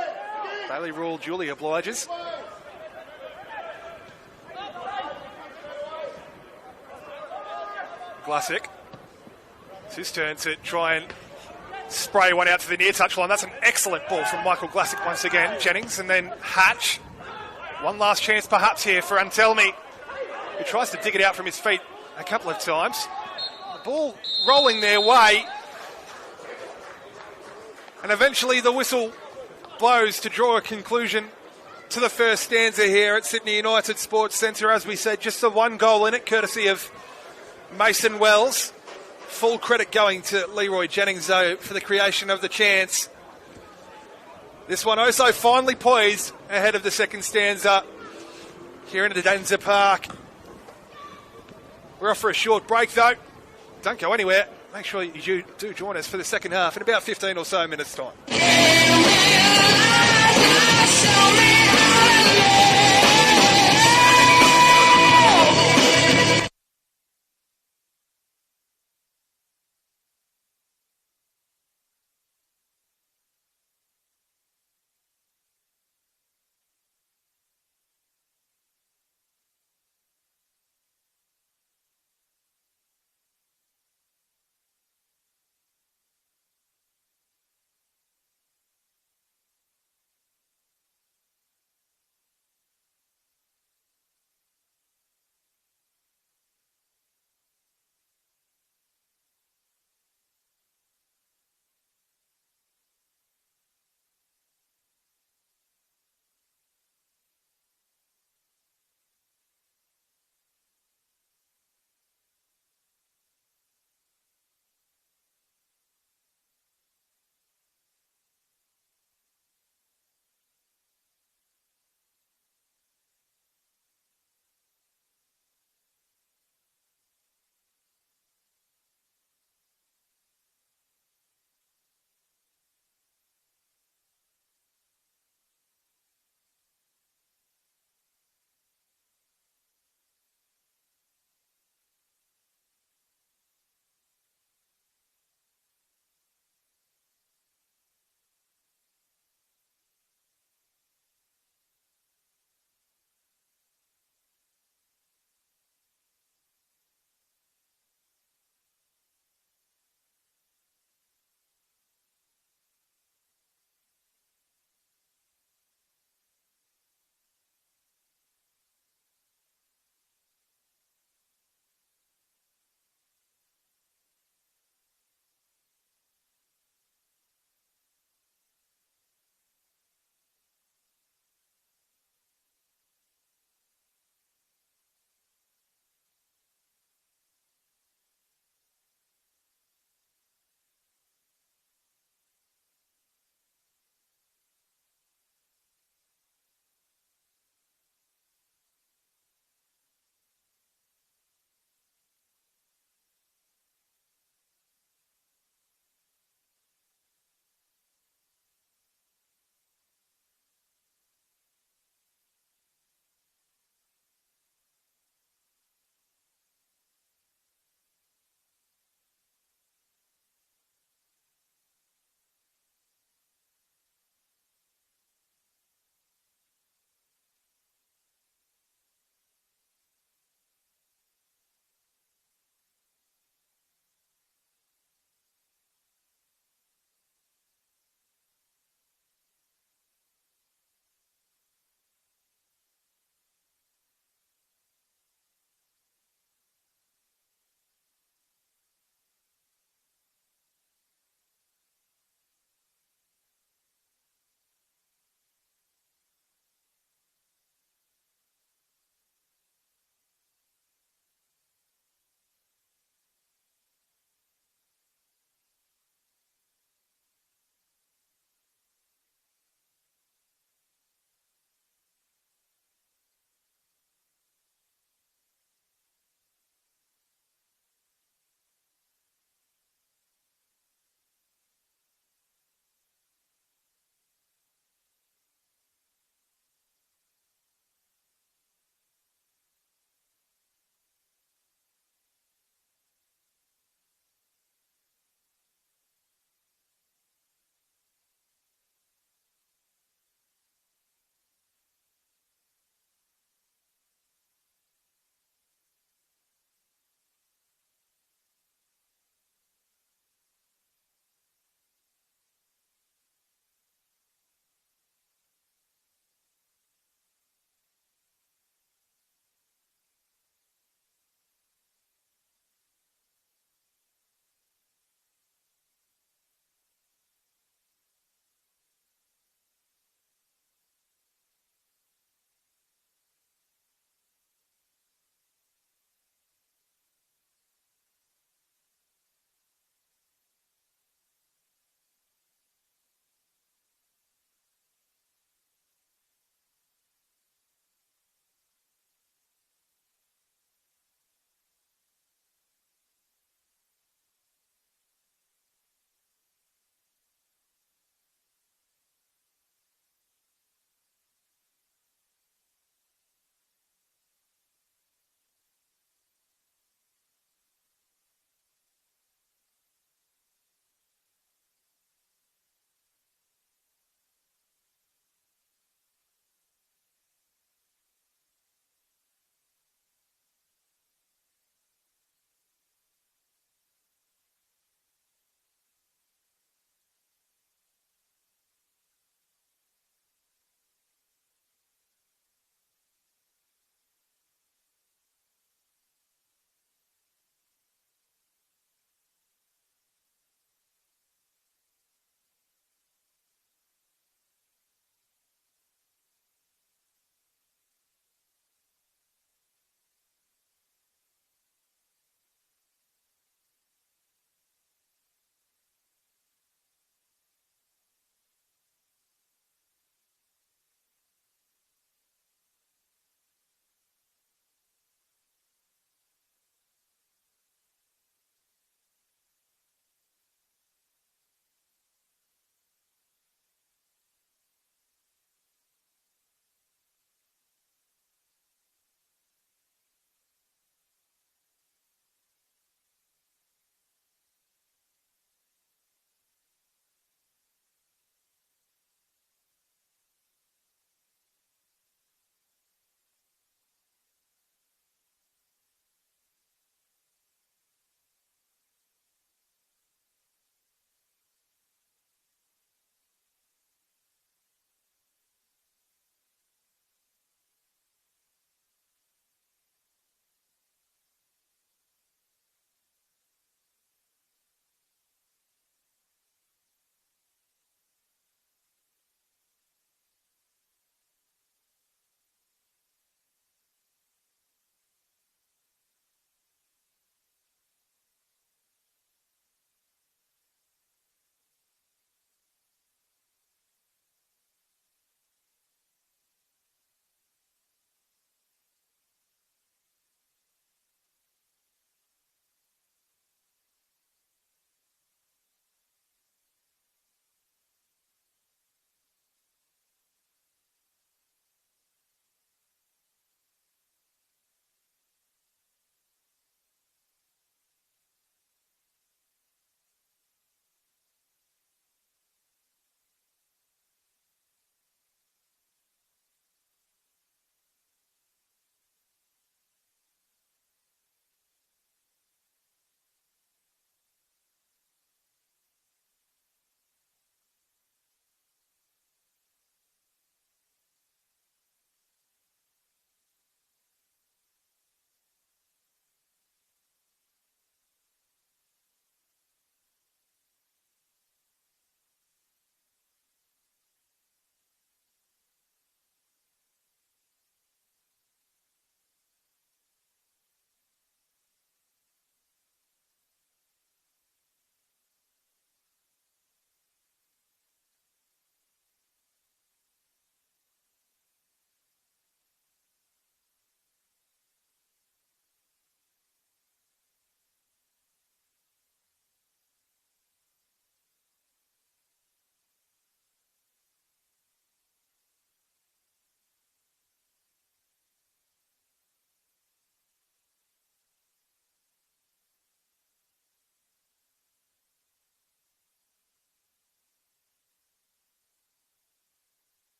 Daily rule duly obliges. Glasic. It's his turn to try and spray one out to the near touchline. That's an excellent ball from Michael Glasic once again. Jennings and then Hatch. One last chance perhaps here for Antelmi, who tries to dig it out from his feet a couple of times. The ball rolling their way. And eventually the whistle blows to draw a conclusion to the first stanza here at Sydney United Sports Centre. As we said, just the one goal in it, courtesy of Mason Wells. Full credit going to Leroy Jennings, though, for the creation of the chance. This one also finally poised ahead of the second stanza here in Adenza Park. We're off for a short break, though. Don't go anywhere. Make sure you do join us for the second half in about 15 or so minutes' time.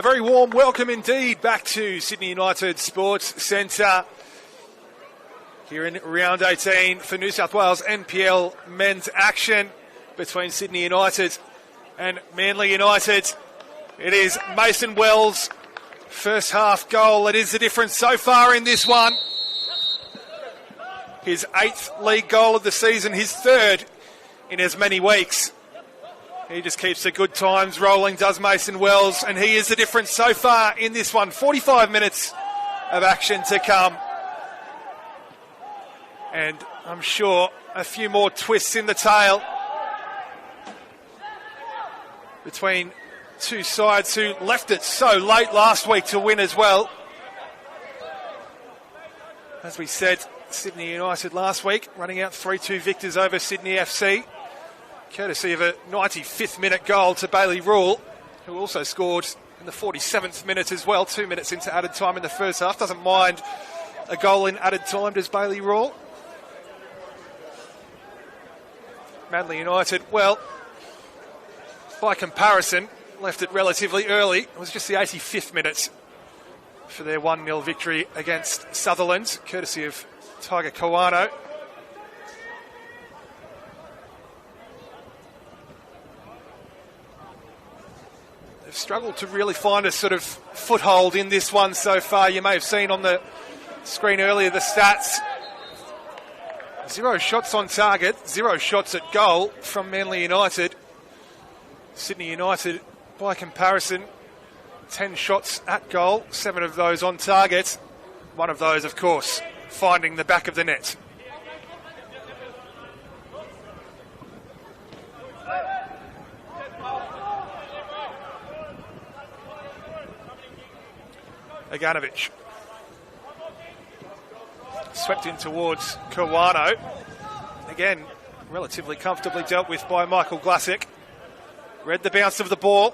A very warm welcome indeed back to Sydney United Sports Centre here in round 18 for New South Wales NPL men's action between Sydney United and Manly United. It is Mason Wells' first half goal. It is the difference so far in this one. His 8th league goal of the season, his 3rd in as many weeks. He just keeps the good times rolling, does Mason Wells, and he is the difference so far in this one. 45 minutes of action to come. And I'm sure a few more twists in the tail between two sides who left it so late last week to win as well. As we said, Sydney United last week running out 3-2 victors over Sydney FC, courtesy of a 95th minute goal to Bailey Rule, who also scored in the 47th minute as well, 2 minutes into added time in the first half. Doesn't mind a goal in added time, does Bailey Rule. Manly United, well, by comparison, left it relatively early. It was just the 85th minute for their 1-0 victory against Sutherland, courtesy of Tiger Kawano. They've struggled to really find a sort of foothold in this one so far. You may have seen on the screen earlier the stats. 0 shots on target, 0 shots at goal from Manly United. Sydney United, by comparison, 10 shots at goal, 7 of those on target. One of those, of course, finding the back of the net. Aganovic. Swept in towards Kawano. Again, relatively comfortably dealt with by Michael Glassick. Read the bounce of the ball,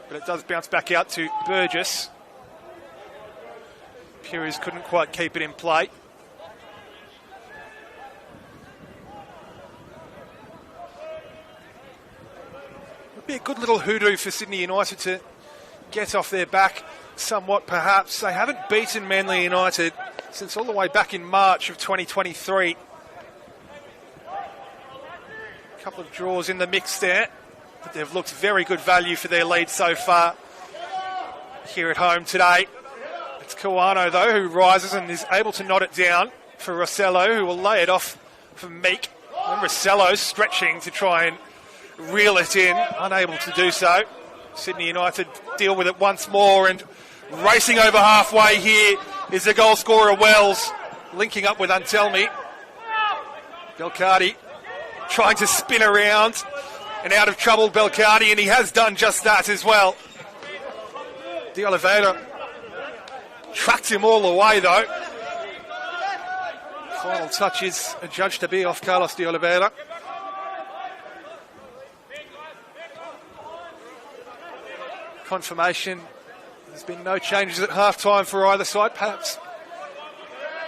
but it does bounce back out to Burgess. Puris couldn't quite keep it in play. Would be a good little hoodoo for Sydney United to get off their back somewhat, perhaps. They haven't beaten Manly United since all the way back in March of 2023. A couple of draws in the mix there, but they've looked very good value for their lead so far here at home today. It's Kawano, though, who rises and is able to knot it down for Rossello, who will lay it off for Meek. And Rossello stretching to try and reel it in, unable to do so. Sydney United deal with it once more, and racing over halfway here is the goal scorer Wells, linking up with Antelmi. Belcardi trying to spin around, and out of trouble Belcardi, and he has done just that as well. De Oliveira tracked him all the way, though. Final touch is adjudged to be off Carlos De Oliveira. Confirmation. There's been no changes at half-time for either side, perhaps,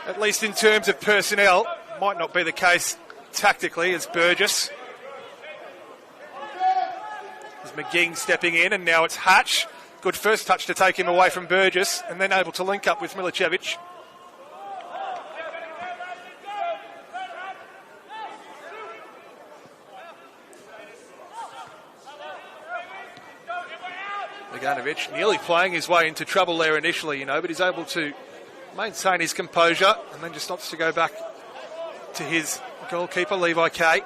at least in terms of personnel. Might not be the case tactically, as Burgess. There's McGing stepping in, and now it's Hatch. Good first touch to take him away from Burgess, and then able to link up with Milicevic. Aganovic nearly playing his way into trouble there initially, but he's able to maintain his composure and then just opts to go back to his goalkeeper, Levi Kay.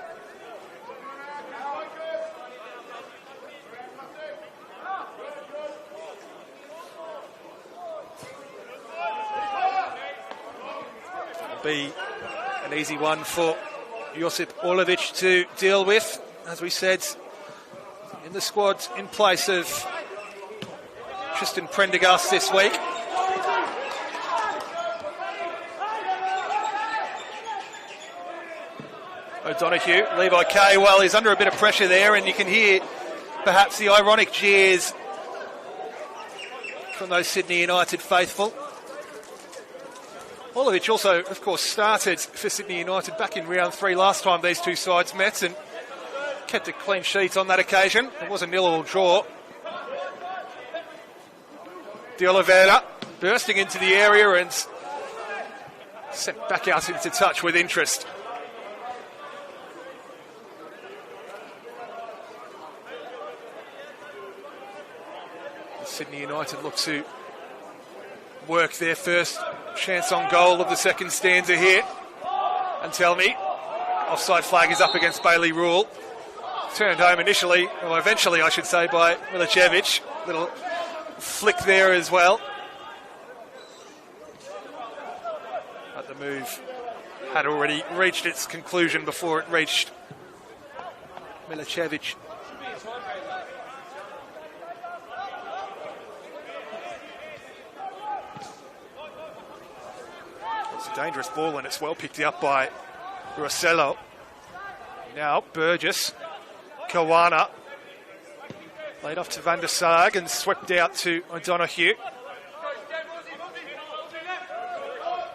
It'll be an easy one for Josip Orlovic to deal with, as we said, in the squad in place of Tristan Prendergast this week. O'Donoghue, Levi Kay, well, he's under a bit of pressure there, and you can hear perhaps the ironic jeers from those Sydney United faithful. Orlovic also, of course, started for Sydney United back in round 3 last time these two sides met, and kept a clean sheet on that occasion. It was a 0-0 draw. De Oliveira bursting into the area and sent back out into touch with interest. Sydney United look to work their first chance on goal of the second stanza here. And tell me, offside flag is up against Bailey Rule. Turned home initially, or eventually I should say, by Milicevic. Little flick there as well. But the move had already reached its conclusion before it reached Milicevic. It's a dangerous ball and it's well picked up by Rossello. Now Burgess, Kawana, laid off to Van der Sarg and swept out to O'Donoghue.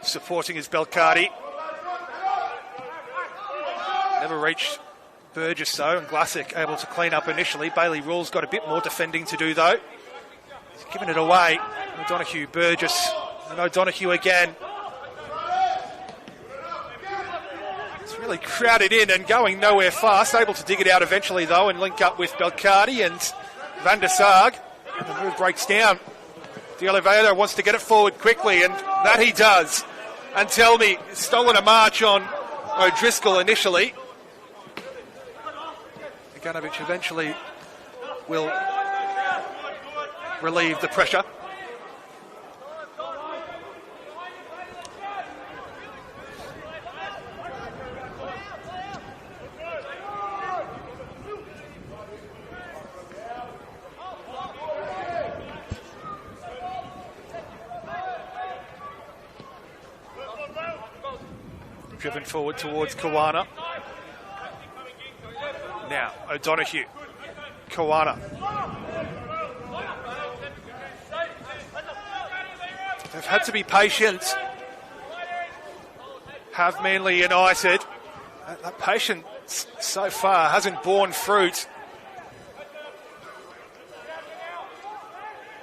Supporting is Belcardi. Never reached Burgess though, and Glasic able to clean up initially. Bailey Rule's got a bit more defending to do though. He's given it away. O'Donoghue, Burgess, and O'Donoghue again. It's really crowded in and going nowhere fast. Able to dig it out eventually though and link up with Belcardi and Van der Sarg. And the move breaks down. De Oliveira wants to get it forward quickly, and that he does. And tell me, stolen a march on O'Driscoll initially. Ganovic eventually will relieve the pressure. Driven forward towards Kawana. Now, O'Donoghue, Kawana. They've had to be patient. Have Manly United. That patience so far hasn't borne fruit.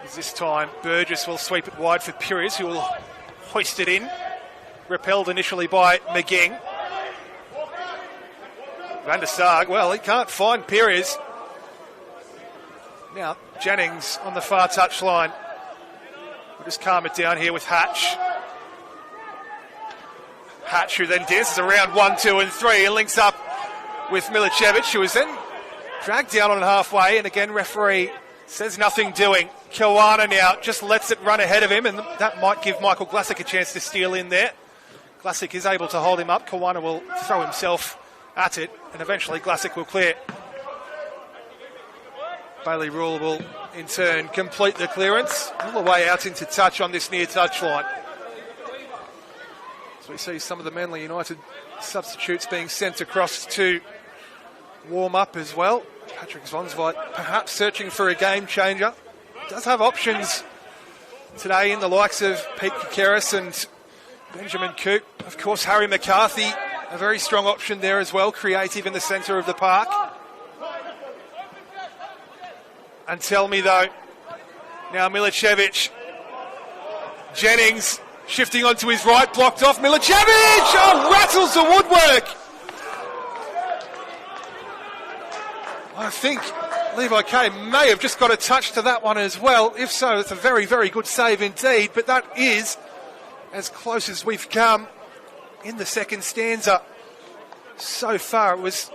As this time, Burgess will sweep it wide for Pires, who will hoist it in. Repelled initially by McGing. Van der Sarg, well, he can't find Pires. Now, Jennings on the far touchline. We'll just calm it down here with Hatch. Hatch, who then dances around 1, 2 and 3 and links up with Milicevic, who is then dragged down on halfway, and again referee says nothing doing. Kawana now just lets it run ahead of him, and that might give Michael Glasic a chance to steal in there. Glasic is able to hold him up. Kawana will throw himself at it, and eventually Glasic will clear. Bailey Rule will in turn complete the clearance all the way out into touch on this near touchline. So we see some of the Manly United substitutes being sent across to warm up as well. Patrick Zvonsvite perhaps searching for a game changer. Does have options today in the likes of Pete Kukeris and Benjamin Coop. Of course, Harry McCarthy, a very strong option there as well, creative in the centre of the park. And tell me though, now Milicevic, Jennings shifting onto his right, blocked off. Milicevic, oh, rattles the woodwork. I think Levi Kay may have just got a touch to that one as well. If so, it's a very, very good save indeed, but that is as close as we've come in the second stanza. So far it was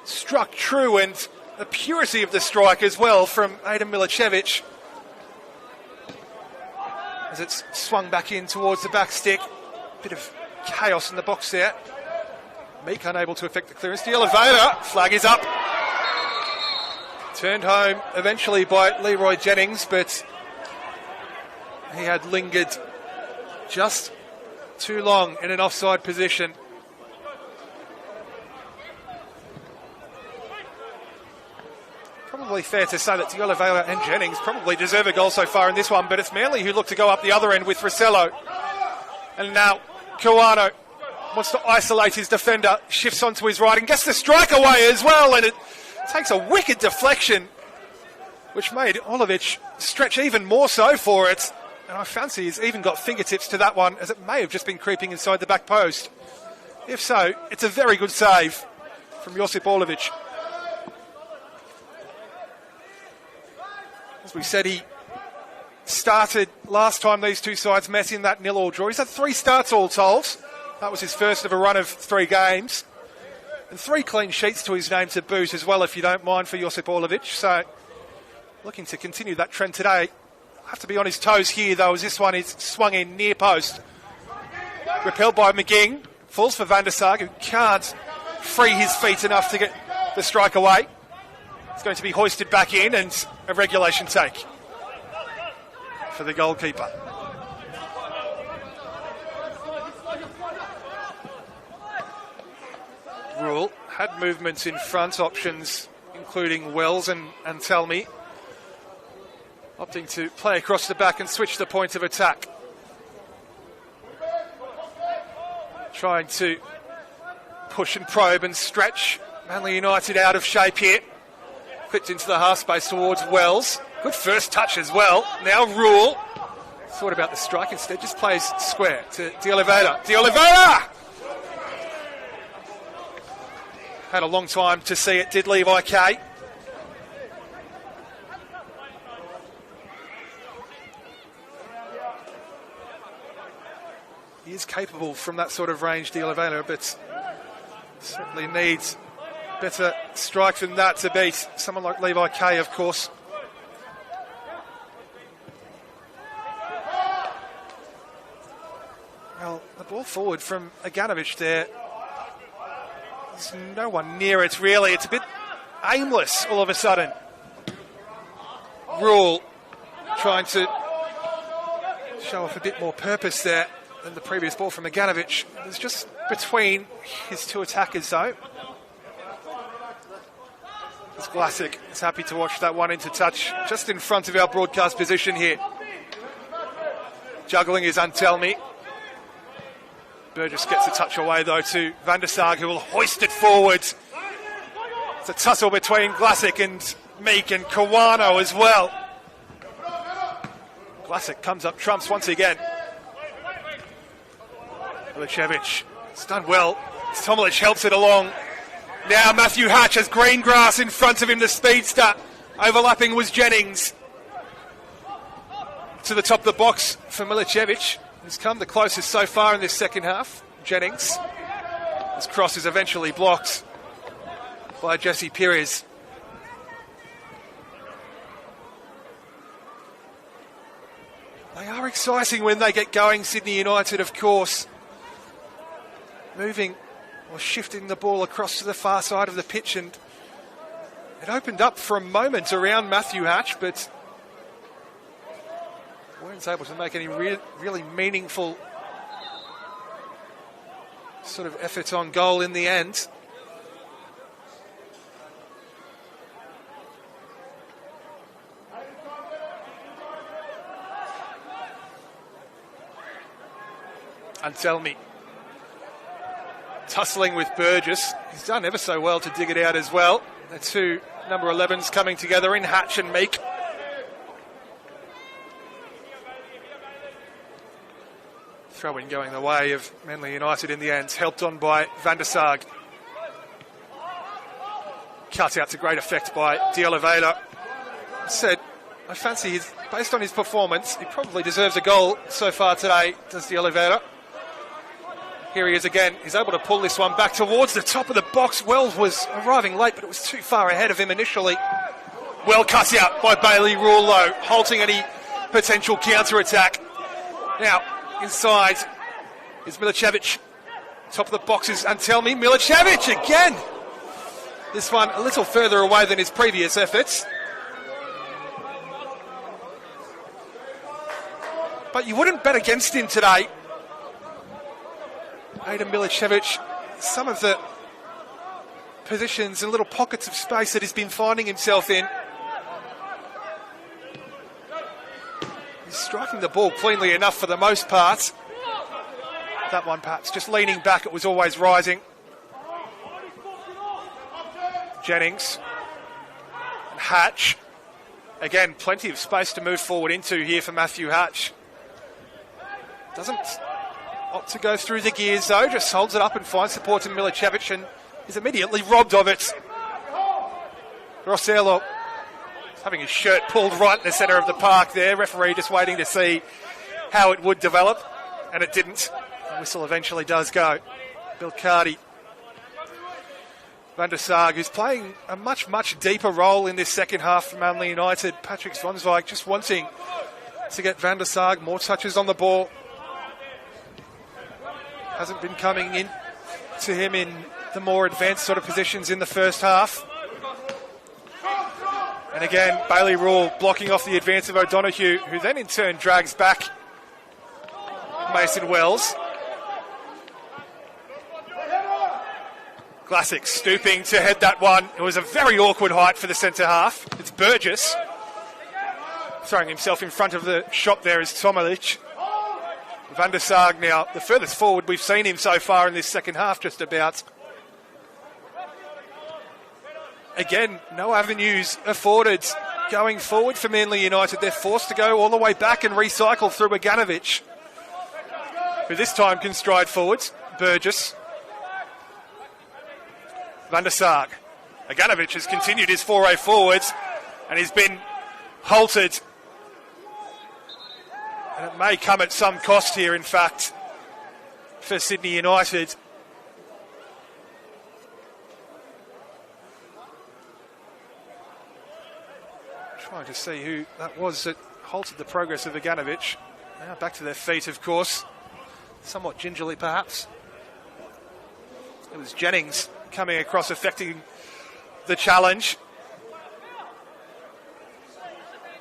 struck true, and the purity of the strike as well from Adam Milicevic as it's swung back in towards the back stick. Bit of chaos in the box there. Meek unable to effect the clearance. De Oliveira, flag is up. Turned home eventually by Leroy Jennings, but he had lingered just too long in an offside position. Probably fair to say that De Oliveira and Jennings probably deserve a goal so far in this one, but it's Manly who look to go up the other end with Rossello. And now Kawano wants to isolate his defender, shifts onto his right and gets the strike away as well, and it takes a wicked deflection, which made Olovic stretch even more so for it. And I fancy he's even got fingertips to that one, as it may have just been creeping inside the back post. If so, it's a very good save from Josip Orlovic. As we said, he started last time these two sides met in that 0-0 draw. He's had 3 starts all told. That was his first of a run of 3 games. And 3 clean sheets to his name to boot as well, if you don't mind, for Josip Orlovic. So, looking to continue that trend today. Have to be on his toes here, though, as this one is swung in near post. Repelled by McGing. Falls for Van der Sar, who can't free his feet enough to get the strike away. It's going to be hoisted back in, and a regulation take for the goalkeeper. Rule had movements in front, options including Wells and Telmi, opting to play across the back and switch the point of attack. Trying to push and probe and stretch. Manly United out of shape here. Clipped into the half space towards Wells. Good first touch as well. Now Rule. Thought about the strike, instead just plays square to De Oliveira. De Oliveira! Had a long time to see it, did Levi K. He is capable from that sort of range, De Oliveira, but certainly needs better strike than that to beat someone like Levi K, of course. Well, the ball forward from Aganovic there. There's no one near it, really. It's a bit aimless all of a sudden. Rule trying to show off a bit more purpose there than the previous ball from Aganovic. It was just between his 2 attackers, though. It's Vlasic is happy to watch that one into touch just in front of our broadcast position here. Juggling is Antelmi. Burgess gets a touch away, though, to Van der Sar, who will hoist it forward. It's a tussle between Vlasic and Meek and Kawano as well. Vlasic comes up trumps once again. Milicevic, it's done well. Tomic helps it along. Now Matthew Hatch has green grass in front of him, the speedster. Overlapping was Jennings. To the top of the box for Milicevic. He's come the closest so far in this second half. Jennings. His cross is eventually blocked by Jesse Perez. They are exciting when they get going, Sydney United, of course. Moving or shifting the ball across to the far side of the pitch, and it opened up for a moment around Matthew Hatch, but weren't able to make any really meaningful sort of effort on goal in the end. Antelmi tussling with Burgess. He's done ever so well to dig it out as well. The 2 number 11s coming together in Hatch and Meek. Throw-in going the way of Manly United in the end, helped on by Van der Sar. Cut out to great effect by De Oliveira. Said, I fancy based on his performance, he probably deserves a goal so far today, does De Oliveira. Here he is again. He's able to pull this one back towards the top of the box. Wells was arriving late, but it was too far ahead of him initially. Well cut out by Bailey Rule, though, halting any potential counter-attack. Now, inside is Milicevic. Top of the box is Antelmi. Milicevic again. This one a little further away than his previous efforts. But you wouldn't bet against him today. Adam Milicevic, some of the positions and little pockets of space that he's been finding himself in. He's striking the ball cleanly enough for the most part. That one perhaps just leaning back, it was always rising. Jennings and Hatch. Again, plenty of space to move forward into here for Matthew Hatch. Doesn't opt to go through the gears though, just holds it up and finds support in Milicevic and is immediately robbed of it. Rossello having his shirt pulled right in the centre of the park there. Referee just waiting to see how it would develop, and it didn't. The whistle eventually does go. Bilcardi. Van der Sarg, who's playing a much, much deeper role in this second half for Manly United. Patrick Swanswijk just wanting to get Van der Sarg more touches on the ball. Hasn't been coming in to him in the more advanced sort of positions in the first half. And again, Bailey Rule blocking off the advance of O'Donoghue, who then in turn drags back Mason Wells. Glassick stooping to head that one. It was a very awkward height for the centre half. It's Burgess throwing himself in front of the shot there is Tomalic. Van der Sarg now, the furthest forward we've seen him so far in this second half, just about. Again, no avenues afforded going forward for Manly United. They're forced to go all the way back and recycle through Bogdanovic, who this time can stride forwards. Burgess. Van der Sarg. Bogdanovic has continued his foray forwards and he's been halted. And it may come at some cost here, in fact, for Sydney United. Trying to see who that was that halted the progress of Bogdanovic. Now back to their feet, of course. Somewhat gingerly, perhaps. It was Jennings coming across, affecting the challenge.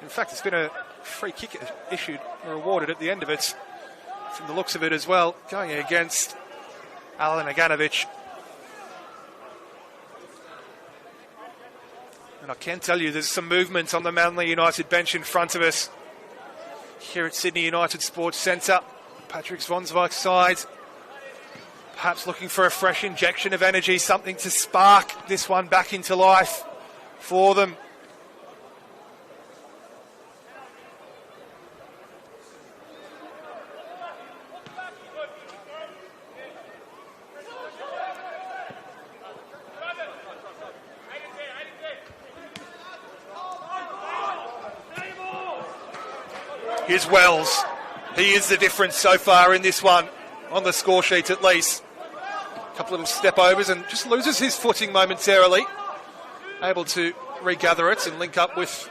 In fact, it's been a free kick issued or awarded at the end of it, from the looks of it as well, going against Alan Bogdanovic. And I can tell you there's some movement on the Manly United bench in front of us here at Sydney United Sports Centre. Patrick Swanswijk's side perhaps looking for a fresh injection of energy, something to spark this one back into life for them. Here's Wells. He is the difference so far in this one, on the score sheet at least. A couple of little step overs and just loses his footing momentarily. Able to regather it and link up with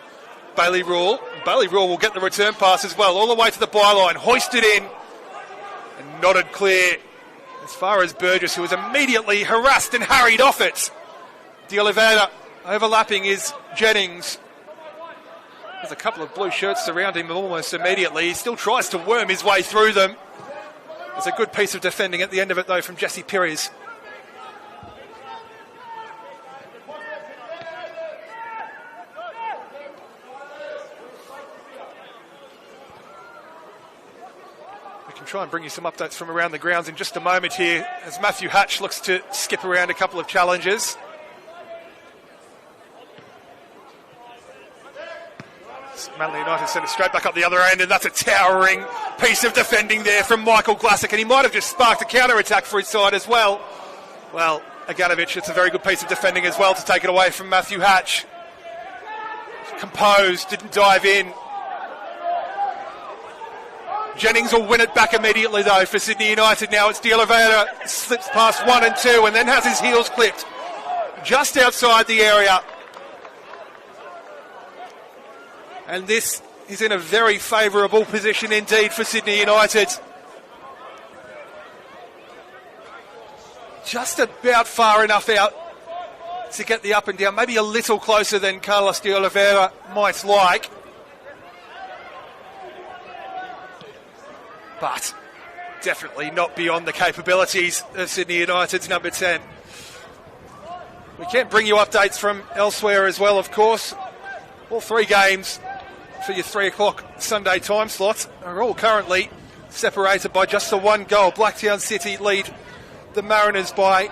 Bailey Rule. Bailey Rule will get the return pass as well, all the way to the byline, hoisted in and nodded clear. As far as Burgess, who was immediately harassed and harried off it. De Oliveira overlapping is Jennings. There's a couple of blue shirts around him almost immediately. He still tries to worm his way through them. There's a good piece of defending at the end of it, though, from Jesse Pires. We can try and bring you some updates from around the grounds in just a moment here, as Matthew Hatch looks to skip around a couple of challenges. Manly United sent it straight back up the other end, and that's a towering piece of defending there from Michael Glassick, and he might have just sparked a counter-attack for his side as well. Well, Bogdanovic, it's a very good piece of defending as well to take it away from Matthew Hatch. Composed, didn't dive in. Jennings will win it back immediately, though, for Sydney United. Now it's De Oliveira, slips past 1 and 2, and then has his heels clipped just outside the area. And this is in a very favourable position indeed for Sydney United. Just about far enough out to get the up and down, maybe a little closer than Carlos De Oliveira might like. But definitely not beyond the capabilities of Sydney United's number 10. We can bring you updates from elsewhere as well, of course. All three games for your 3 o'clock Sunday time slot are all currently separated by just the one goal. Blacktown City lead the Mariners by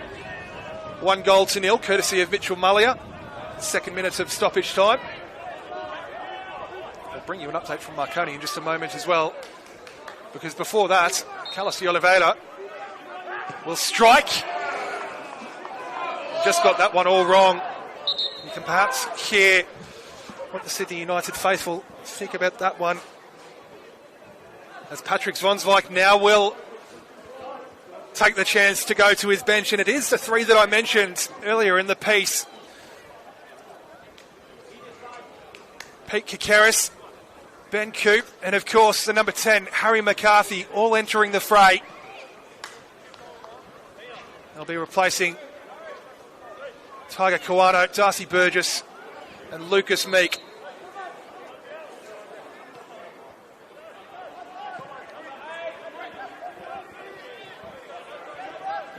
1-0, courtesy of Mitchell Mullier. Second minute of stoppage time. I'll bring you an update from Marconi in just a moment as well. because before that, Callis Oliveira will strike. Just got that one all wrong. You can perhaps hear what the Sydney United faithful think about that one, as Patrick Zvonsvijk now will take the chance to go to his bench, and it is the three that I mentioned earlier in the piece. Pete Kikeris, Ben Coop, and of course the number 10, Harry McCarthy, all entering the fray. They'll be replacing Tiger Kawano, Darcy Burgess and Lucas Meek.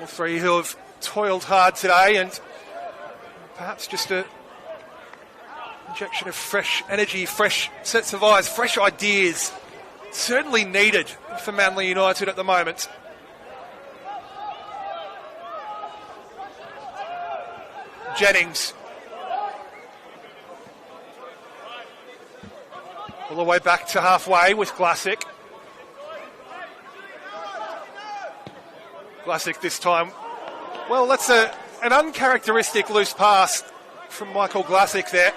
All three who have toiled hard today, and perhaps just a injection of fresh energy, fresh sets of eyes, fresh ideas, certainly needed for Manly United at the moment. Jennings all the way back to halfway with Glassick. Glassick this time. Well, that's an uncharacteristic loose pass from Michael Glassick there.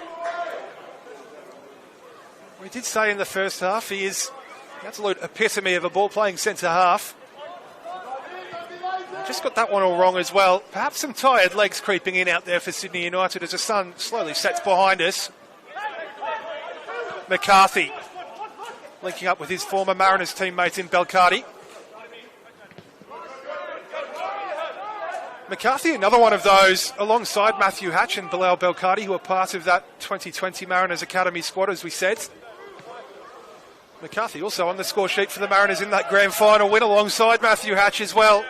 We did say in the first half he is the absolute epitome of a ball-playing centre-half. Just got that one all wrong as well. Perhaps some tired legs creeping in out there for Sydney United as the sun slowly sets behind us. McCarthy linking up with his former Mariners teammate in Belcardi. McCarthy, another one of those, alongside Matthew Hatch and Bilal Belcardi, who are part of that 2020 Mariners Academy squad, as we said. McCarthy also on the score sheet for the Mariners in that grand final win, alongside Matthew Hatch as well.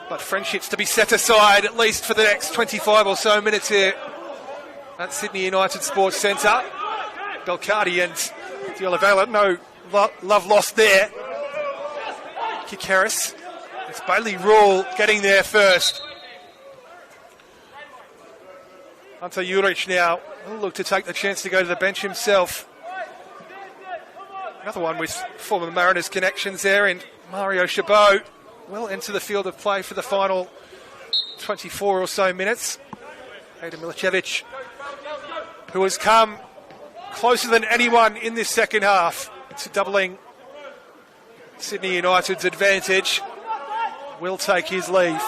But friendships to be set aside, at least for the next 25 or so minutes here at Sydney United Sports Centre. Belcardi and De Oliveira, no love lost there. Kikeris. It's Bailey Rule getting there first. Hunter Urich now will look to take the chance to go to the bench himself. Another one with former Mariners connections there, and Mario Chabot will enter the field of play for the final 24 or so minutes. Ada Milicevic, who has come closer than anyone in this second half to doubling Sydney United's advantage, will take his leave.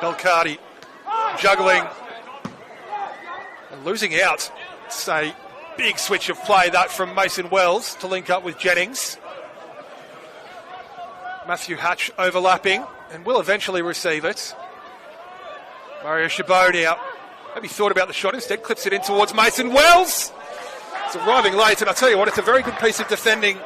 Belcardi juggling and losing out. It's a big switch of play that from Mason Wells to link up with Jennings. Matthew Hatch overlapping and will eventually receive it. Mario Chabot now maybe thought about the shot, instead clips it in towards Mason Wells. It's arriving late, and I tell you what, it's a very good piece of defending.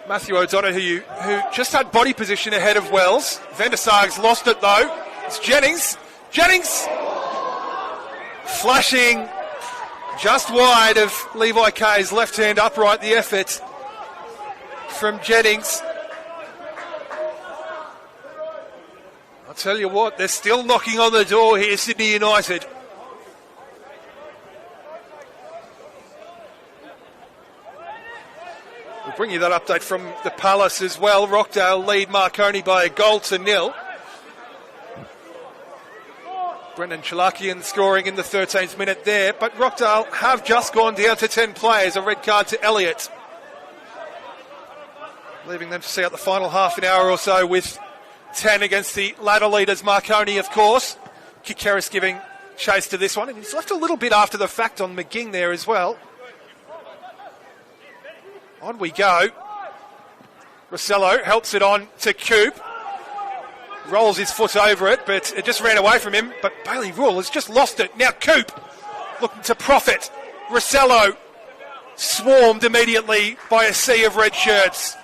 Matthew O'Donoghue, who just had body position ahead of Wells. Van der Sarg's lost it though. It's Jennings. Jennings flashing just wide of Levi Kay's left hand upright. The effort from Jennings. I'll tell you what, they're still knocking on the door here, Sydney United. We'll bring you that update from the Palace as well. Rockdale lead Marconi by 1-0. Brendan Chalakian scoring in the 13th minute there, but Rockdale have just gone down to 10 players, a red card to Elliott, leaving them to see out the final half an hour or so with 10 against the ladder leaders, Marconi, of course. Kikeris giving chase to this one, and he's left a little bit after the fact on McGing there as well. On we go. Rossello helps it on to Coop. Rolls his foot over it, but it just ran away from him. But Bailey Rule has just lost it. Now Coop looking to profit. Rossello swarmed immediately by a sea of red shirts.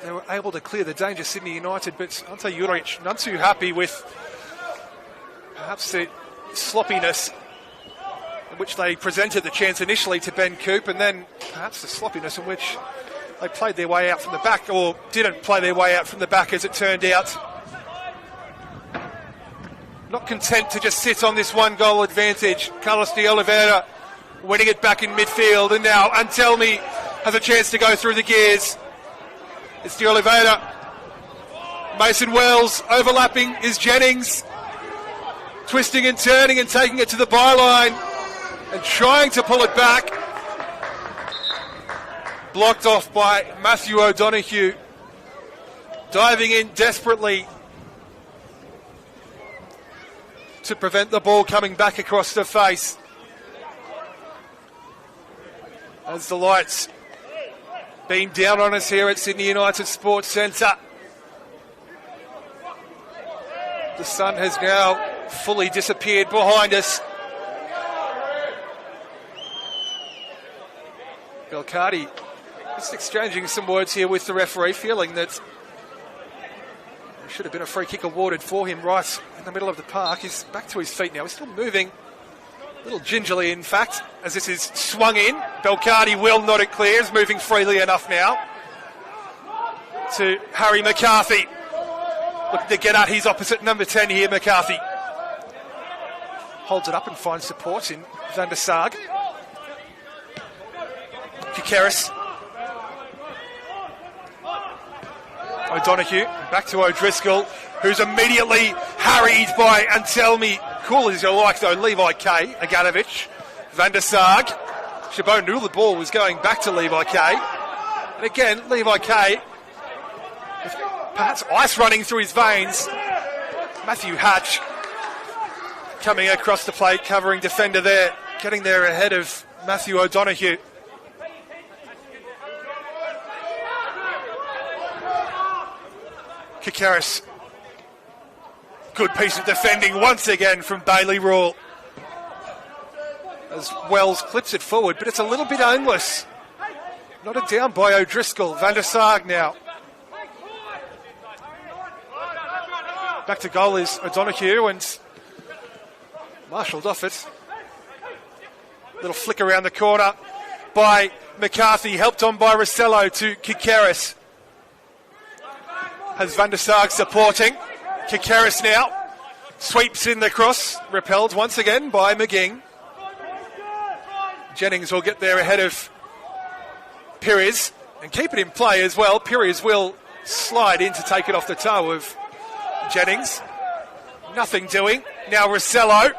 There were able to clear the danger, Sydney United, but Ante Juric not too happy with perhaps the sloppiness in which they presented the chance initially to Ben Coop, and then perhaps the sloppiness in which they played their way out from the back, or didn't play their way out from the back as it turned out. Not content to just sit on this one goal advantage. Carlos de Oliveira winning it back in midfield, and now Antelmi has a chance to go through the gears. It's de Oliveira. Mason Wells overlapping is Jennings. Twisting and turning and taking it to the byline and trying to pull it back. Blocked off by Matthew O'Donoghue. Diving in desperately to prevent the ball coming back across the face. As the lights beam down on us here at Sydney United Sports Centre. The sun has now fully disappeared behind us. Belcardi just exchanging some words here with the referee, feeling that there should have been a free kick awarded for him right in the middle of the park. He's back to his feet now. He's still moving, a little gingerly in fact, as this is swung in. Belcardi will nod it clear. Is moving freely enough now to Harry McCarthy. Looking to get at his opposite number 10 here, McCarthy. Holds it up and finds support in Van der Sarg. Kikeris. O'Donoghue, back to O'Driscoll, who's immediately harried by Antelmi. Cool as you like though, Levi K, Aganovic, Van der Sarg. Chabot knew the ball was going back to Levi K. And again, Levi K, with perhaps ice running through his veins. Matthew Hatch coming across the plate, covering defender there, getting there ahead of Matthew O'Donoghue. Kikeris. Good piece of defending once again from Bailey Rawle. As Wells clips it forward, but it's a little bit aimless. Knotted down by O'Driscoll. Van der Sarg now. Back to goal is O'Donoghue, and marshalled off it. Little flick around the corner by McCarthy, helped on by Rossello to Kikeris. Has Van der Sarg supporting. Kikeris now sweeps in the cross, repelled once again by McGing. Jennings will get there ahead of Pires and keep it in play as well. Pires will slide in to take it off the toe of Jennings. Nothing doing. Now Rossello.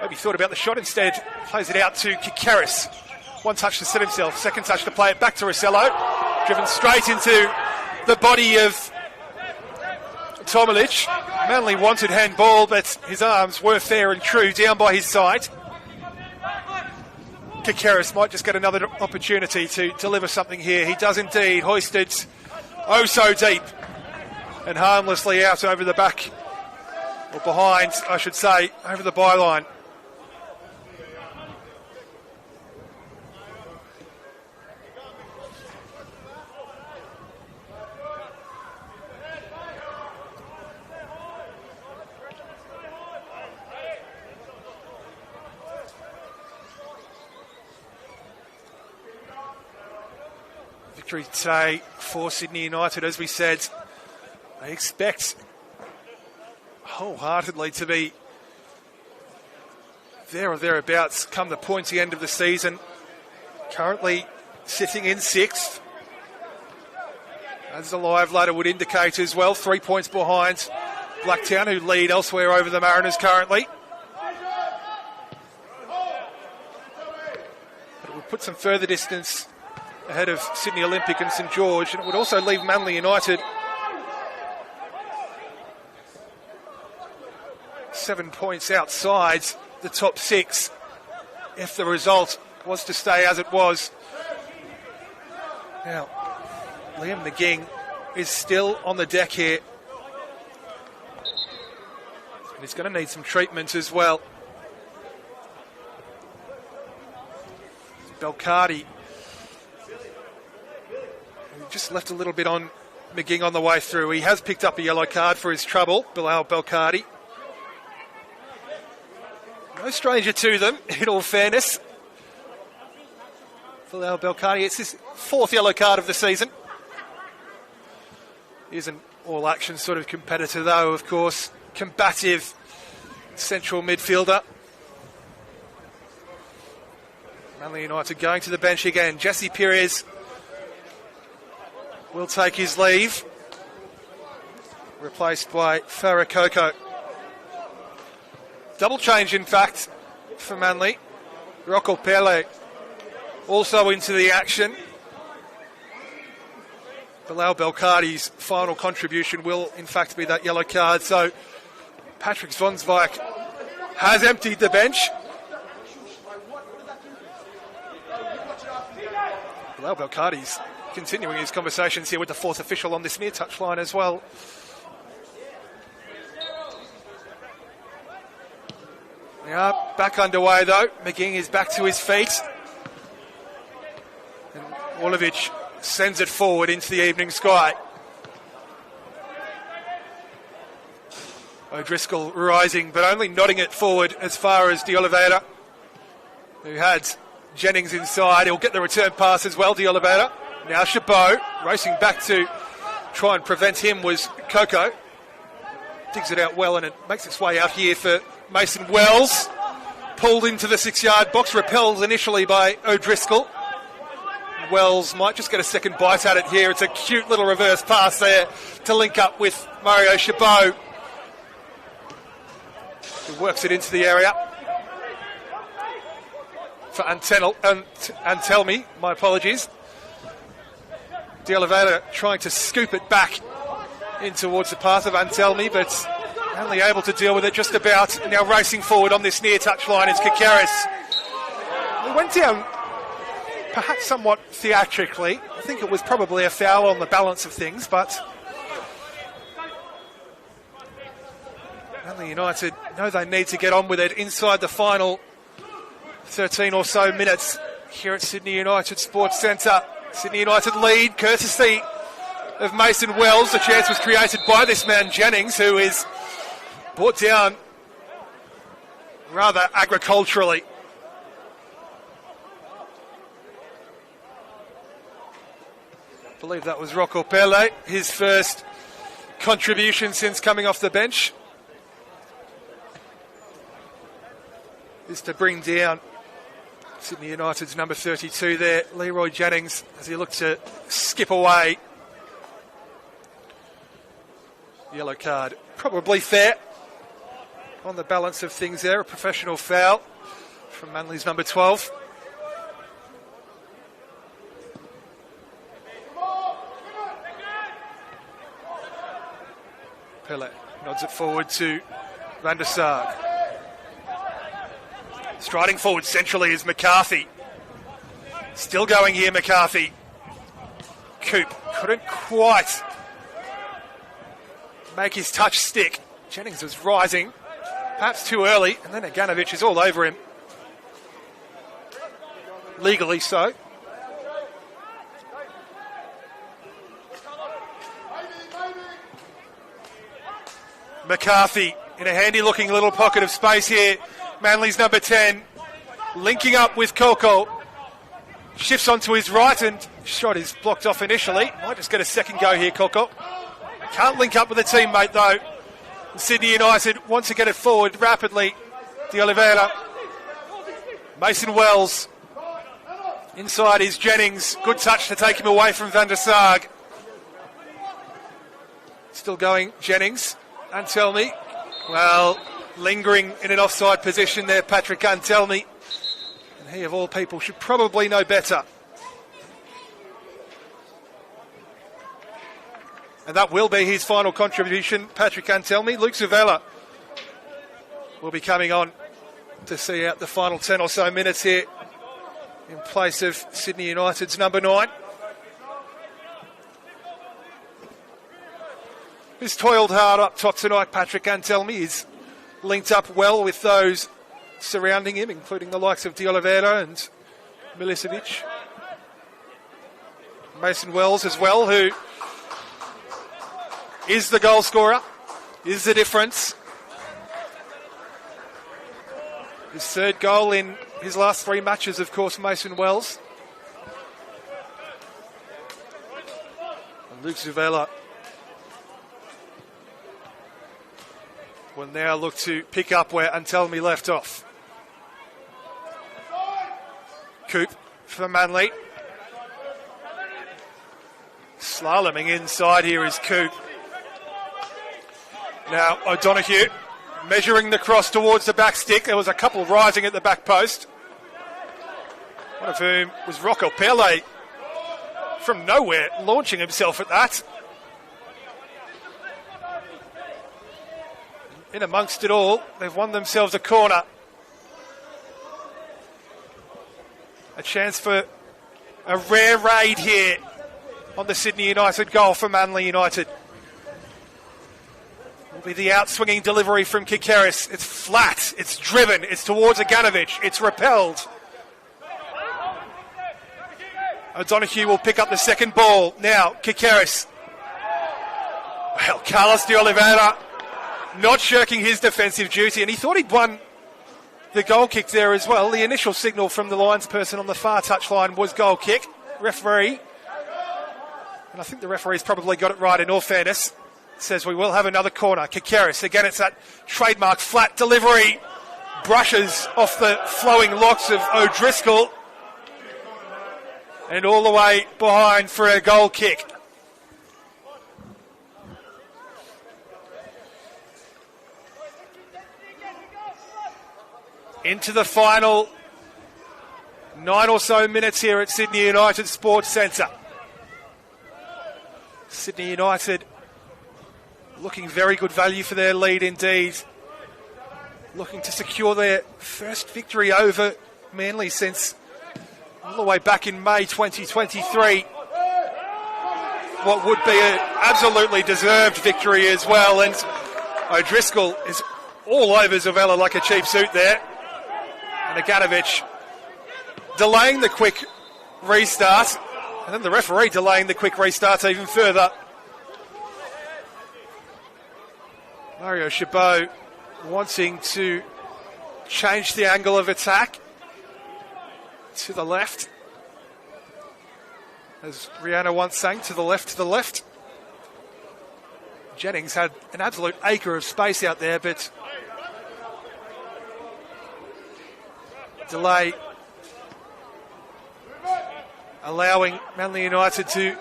Maybe thought about the shot instead. Plays it out to Kikeris. One touch to set himself. Second touch to play it back to Rossello. Driven straight into the body of Tomilic. Manly wanted handball, but his arms were fair and true down by his side. Kikeris might just get another opportunity to deliver something here. He does indeed. Hoisted oh so deep and harmlessly out over the back, or behind, I should say, over the byline. Victory today for Sydney United, as we said. They expect wholeheartedly to be there or thereabouts come the pointy end of the season. Currently sitting in sixth, as the live ladder would indicate as well. 3 points behind Blacktown, who lead elsewhere over the Mariners currently. But it would put some further distance ahead of Sydney Olympic and St George, and it would also leave Manly United 7 points outside the top six if the result was to stay as it was. Now, Liam McGing is still on the deck here, and he's going to need some treatment as well. Belcardi, who just left a little bit on McGing on the way through. He has picked up a yellow card for his trouble, Bilal Belkadi. No stranger to them, in all fairness. Bilal Belkadi, it's his 4th yellow card of the season. He's an all-action sort of competitor, though, of course. Combative central midfielder. Manly United going to the bench again. Jesse Perez will take his leave, replaced by Farah Coco. Double change, in fact, for Manly. Rocco Pele also into the action. Bilal Belkadi's final contribution will, in fact, be that yellow card. So Patrick Svonsvijk has emptied the bench. Bilal Belkadi's continuing his conversations here with the 4th official on this near touchline as well. They are back underway, though. McGing is back to his feet. And Orlovich sends it forward into the evening sky. O'Driscoll rising, but only nodding it forward as far as De Oliveira, who had Jennings inside. He'll get the return pass as well, De Oliveira. Now Chabot racing back to try and prevent him was Coco. Digs it out well, and it makes its way out here for Mason Wells. Pulled into the 6-yard box, repelled initially by O'Driscoll. Wells might just get a second bite at it here. It's a cute little reverse pass there to link up with Mario Chabot, who works it into the area for Antelmi, my apologies. De Oliveira trying to scoop it back in towards the path of Antelmi, but only able to deal with it just about. Now racing forward on this near touchline is Kakaris. He went down perhaps somewhat theatrically. I think it was probably a foul on the balance of things, but Manly United know they need to get on with it inside the final 13 or so minutes here at Sydney United Sports Centre. Sydney United lead courtesy of Mason Wells. The chance was created by this man Jennings, who is brought down rather agriculturally. I believe that was Rocco Pele, his first contribution since coming off the bench, is to bring down Sydney United's number 32 there, Leroy Jennings, as he looked to skip away. Yellow card, probably fair on the balance of things there. A professional foul from Manly's number 12. Pele nods it forward to Van der Sarg. Striding forward centrally is McCarthy. Still going here, McCarthy. Coop couldn't quite make his touch stick. Jennings was rising, perhaps too early, and then Aganovich is all over him. Legally so. McCarthy in a handy-looking little pocket of space here. Manly's number 10, linking up with Coco. Shifts onto his right, and shot is blocked off initially. Might just get a second go here, Coco. Can't link up with a teammate, though. Sydney United want to get it forward rapidly. De Oliveira. Mason Wells. Inside is Jennings. Good touch to take him away from Van der Sarg. Still going, Jennings. Antelmi. Well, lingering in an offside position there, Patrick Antelmi. And he, of all people, should probably know better. And that will be his final contribution, Patrick Antelmi. Luke Zavella will be coming on to see out the final 10 or so minutes here in place of Sydney United's number 9. He's toiled hard up top tonight, Patrick Antelmi. He's linked up well with those surrounding him, including the likes of De Oliveira and Milicevic. Mason Wells as well, who is the goal scorer, is the difference. His third goal in his last 3 matches, of course, Mason Wells. And Luke Zuvela will now look to pick up where Antelmi left off. Coop for Manly. Slaloming inside here is Coop. Now O'Donoghue measuring the cross towards the back stick. There was a couple rising at the back post. One of whom was Rocco Pele from nowhere, launching himself at that. In amongst it all, they've won themselves a corner. A chance for a rare raid here on the Sydney United goal for Manly United. Will be the out-swinging delivery from Kikeris. It's flat, it's driven, it's towards Aganovic, it's repelled. O'Donoghue will pick up the second ball. Now, Kikeris. Well, Carlos de Oliveira not shirking his defensive duty, and he thought he'd won the goal kick there as well. The initial signal from the Lions person on the far touchline was goal kick. Referee, and I think the referee's probably got it right in all fairness, says we will have another corner. Kikeris, again it's that trademark flat delivery, brushes off the flowing locks of O'Driscoll, and all the way behind for a goal kick. Into the final 9 or so minutes here at Sydney United Sports Centre. Sydney United looking very good value for their lead indeed. Looking to secure their first victory over Manly since all the way back in May 2023. What would be an absolutely deserved victory as well. And O'Driscoll is all over Zavella like a cheap suit there. And Aganovic delaying the quick restart. And then the referee delaying the quick restart even further. Mario Chabot wanting to change the angle of attack to the left. As Rihanna once sang, to the left, to the left. Jennings had an absolute acre of space out there, but delay allowing Manly United to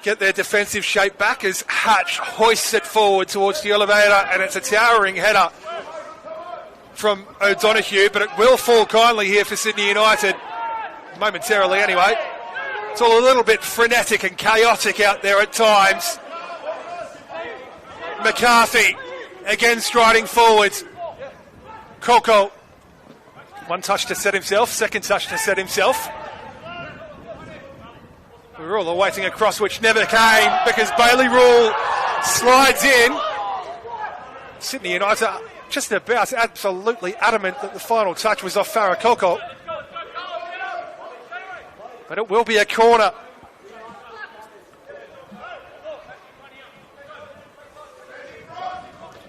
get their defensive shape back as Hatch hoists it forward towards the Oliveira, and it's a towering header from O'Donoghue, but it will fall kindly here for Sydney United, momentarily anyway. It's all a little bit frenetic and chaotic out there at times. McCarthy again striding forwards. Coco, one touch to set himself, second touch to set himself. We were all awaiting a cross which never came because Bailey Rule slides in. Sydney United just about absolutely adamant that the final touch was off Farah Coco. But it will be a corner.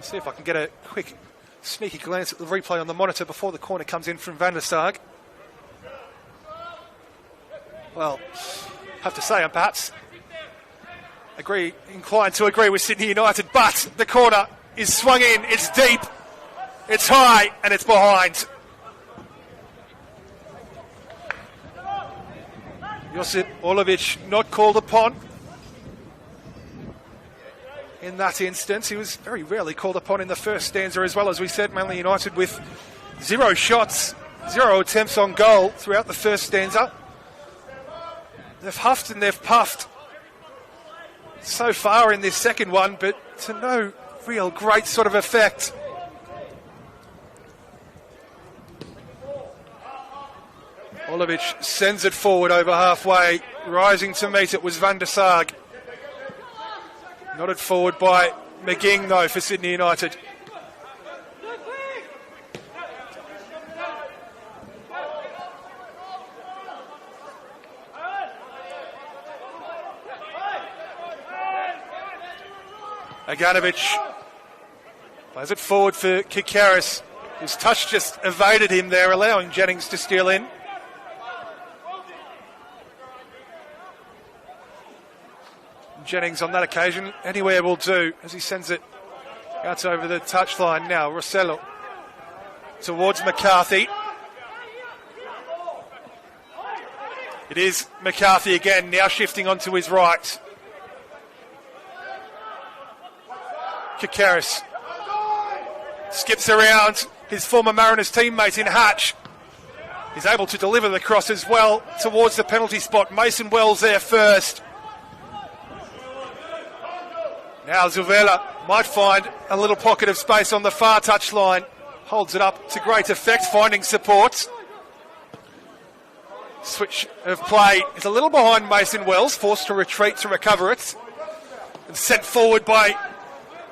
See if I can get a quick sneaky glance at the replay on the monitor before the corner comes in from Van der Sarg. Well, I have to say I'm perhaps inclined to agree with Sydney United, but the corner is swung in, it's deep, it's high, and it's behind. Josip Orlovic not called upon in that instance. He was very rarely called upon in the first stanza as well. As we said, Manly United with 0 shots, 0 attempts on goal throughout the first stanza. They've huffed and they've puffed so far in this second one, but to no real great sort of effect. Orlovic sends it forward over halfway. Rising to meet it was Van der Sarg. Nodded forward by McGing, though, for Sydney United. Aganovic plays it forward for Kikaris, whose touch just evaded him there, allowing Jennings to steal in. Jennings on that occasion, anywhere will do, as he sends it out over the touchline. Now Rossello towards McCarthy. It is McCarthy again, now shifting onto his right. Kikaris skips around his former Mariners teammate in Hatch. He's able to deliver the cross as well towards the penalty spot. Mason Wells there first. Now Zuvela might find a little pocket of space on the far touchline. Holds it up to great effect, finding support. Switch of play is a little behind Mason Wells, forced to retreat to recover it. And sent forward by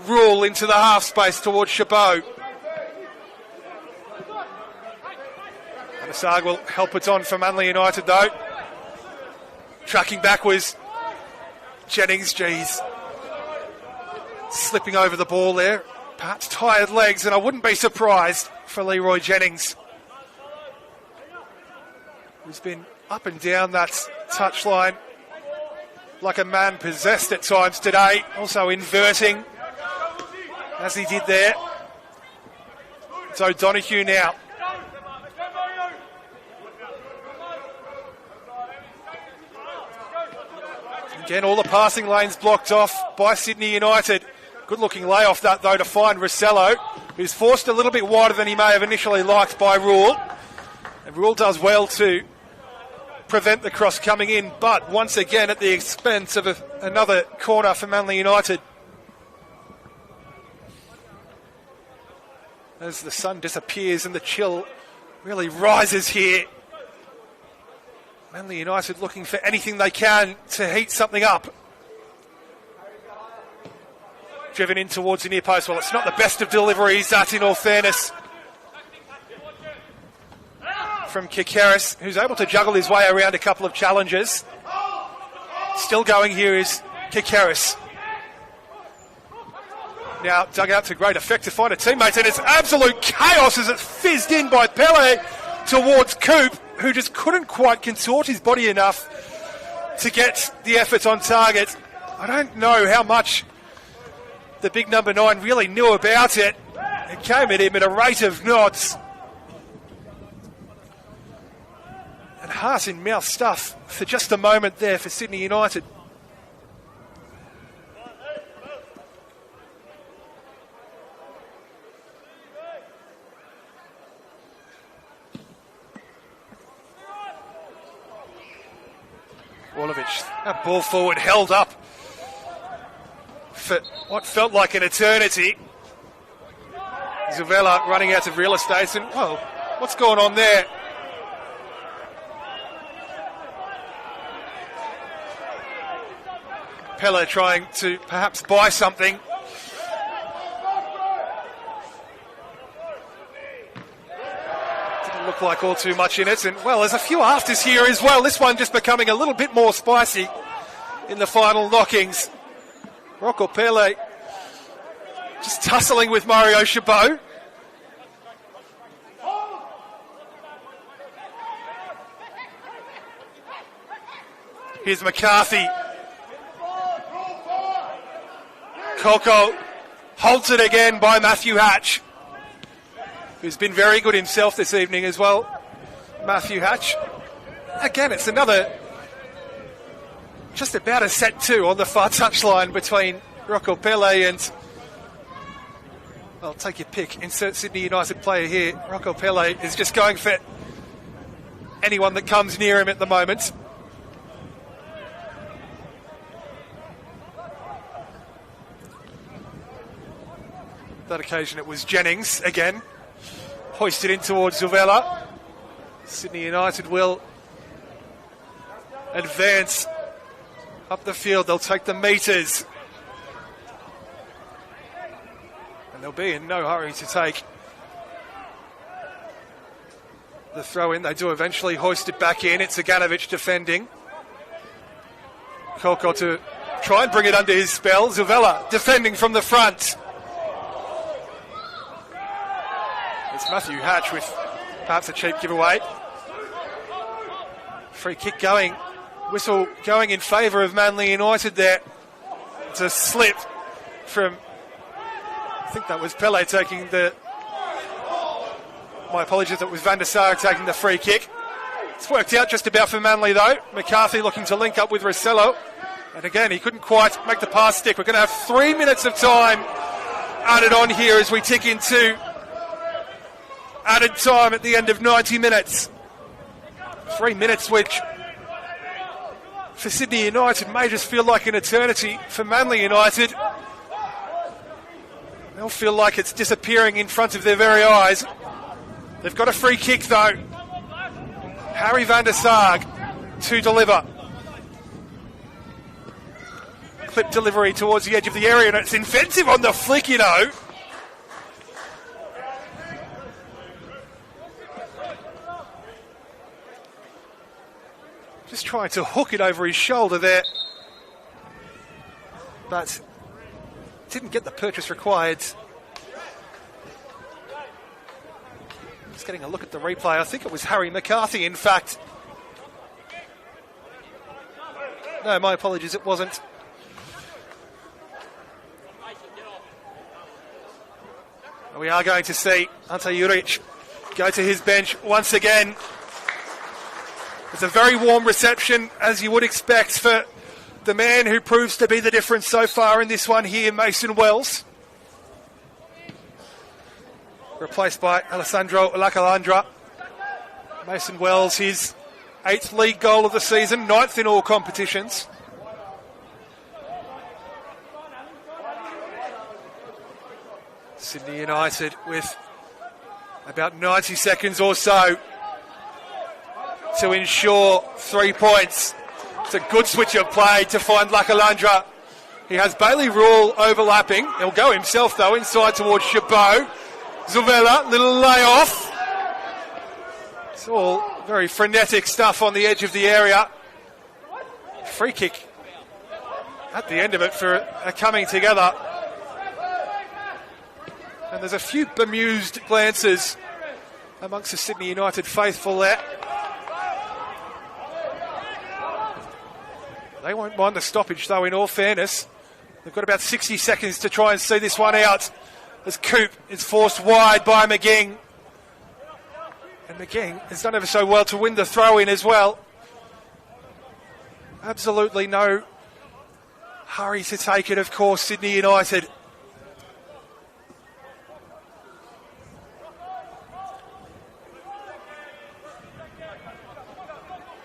Rule into the half space towards Chabot. Anasag will help it on for Manly United though. Tracking back was Jennings, geez. Slipping over the ball there. Perhaps tired legs, and I wouldn't be surprised for Leroy Jennings, who's been up and down that touchline like a man possessed at times today. Also inverting, as he did there. It's O'Donoghue now. Again, all the passing lanes blocked off by Sydney United. Good looking layoff that though to find Rossello, who's forced a little bit wider than he may have initially liked by Rule. And Rule does well to prevent the cross coming in, but once again at the expense of another corner for Manly United. As the sun disappears and the chill really rises here. Manly United looking for anything they can to heat something up. Driven in towards the near post. Well, it's not the best of deliveries, that in all fairness. From Kikaris, who's able to juggle his way around a couple of challenges. Still going here is Kikaris. Now dug out to great effect to find a teammate, and it's absolute chaos as it fizzed in by Pele towards Coop, who just couldn't quite contort his body enough to get the effort on target. I don't know how much the big number 9 really knew about it. It came at him at a rate of knots. And heart in mouth stuff for just a moment there for Sydney United. Wolovic, that ball forward held up for what felt like an eternity. Zuvela running out of real estate, and well, what's going on there? Pella trying to perhaps buy something. Didn't look like all too much in it, and well, there's a few afters here as well. This one just becoming a little bit more spicy in the final knockings. Rocco Pele just tussling with Mario Chabot. Here's McCarthy. Coco holds it again by Matthew Hatch, who's been very good himself this evening as well. Matthew Hatch. Again, it's another just about a set 2 on the far touchline between Rocco Pele and, well, take your pick, insert Sydney United player here. Rocco Pele is just going for anyone that comes near him at the moment. That occasion it was Jennings again, hoisted in towards Zuvela. Sydney United will advance up the field. They'll take the metres, and they'll be in no hurry to take the throw in. They do eventually hoist it back in. It's Aganovic defending. Kolko to try and bring it under his spell. Zuvela defending from the front. It's Matthew Hatch with perhaps a cheap giveaway. Free kick going. Whistle going in favour of Manly United there. It's a slip from, I think that was Pele taking the... My apologies, it was Van der Sar taking the free kick. It's worked out just about for Manly though. McCarthy looking to link up with Rossello. And again, he couldn't quite make the pass stick. We're going to have 3 minutes of time added on here as we tick into added time at the end of 90 minutes. 3 minutes which for Sydney United may just feel like an eternity. For Manly United, they'll feel like it's disappearing in front of their very eyes. They've got a free kick though. Harry van der Sarg to deliver. Clip delivery towards the edge of the area, and it's inventive on the flick, you know. Just trying to hook it over his shoulder there, but didn't get the purchase required. Just getting a look at the replay. I think it was Harry McCarthy, in fact. No, my apologies, it wasn't. We are going to see Ante Juric go to his bench once again. It's a very warm reception, as you would expect, for the man who proves to be the difference so far in this one here, Mason Wells. Replaced by Alessandro Lacalandra. Mason Wells, his 8th league goal of the season, 9th in all competitions. Sydney United with about 90 seconds or so to ensure 3 points. It's a good switch of play to find Lacalandra. He has Bailey Rule overlapping. He'll go himself though inside towards Chabot. Zuvela, little layoff. It's all very frenetic stuff on the edge of the area. Free kick at the end of it for a coming together. And there's a few bemused glances amongst the Sydney United faithful there. They won't mind the stoppage though, in all fairness. They've got about 60 seconds to try and see this one out as Coop is forced wide by McGing. And McGing has done ever so well to win the throw-in as well. Absolutely no hurry to take it, of course, Sydney United.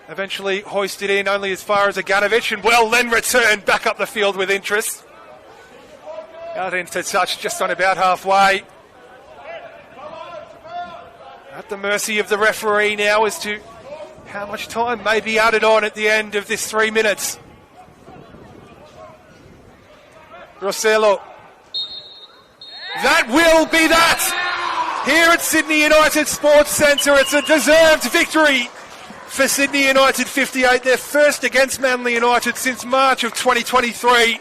Eventually hoisted in only as far as Aganovic, and well then returned back up the field with interest. Out into touch just on about halfway. At the mercy of the referee now as to how much time may be added on at the end of this 3 minutes. Rossello. That will be that! Here at Sydney United Sports Centre, it's a deserved victory for Sydney United 58, their first against Manly United since March of 2023.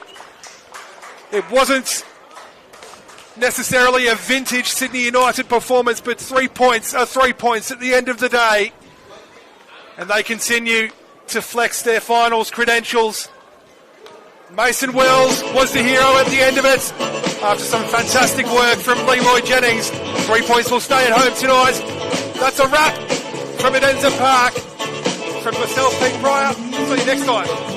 It wasn't necessarily a vintage Sydney United performance, but 3 points are 3 points at the end of the day. And they continue to flex their finals credentials. Mason Wells was the hero at the end of it after some fantastic work from Leroy Jennings. 3 points will stay at home tonight. That's a wrap from Edenza Park. From myself, Pete Pryor. See you next time.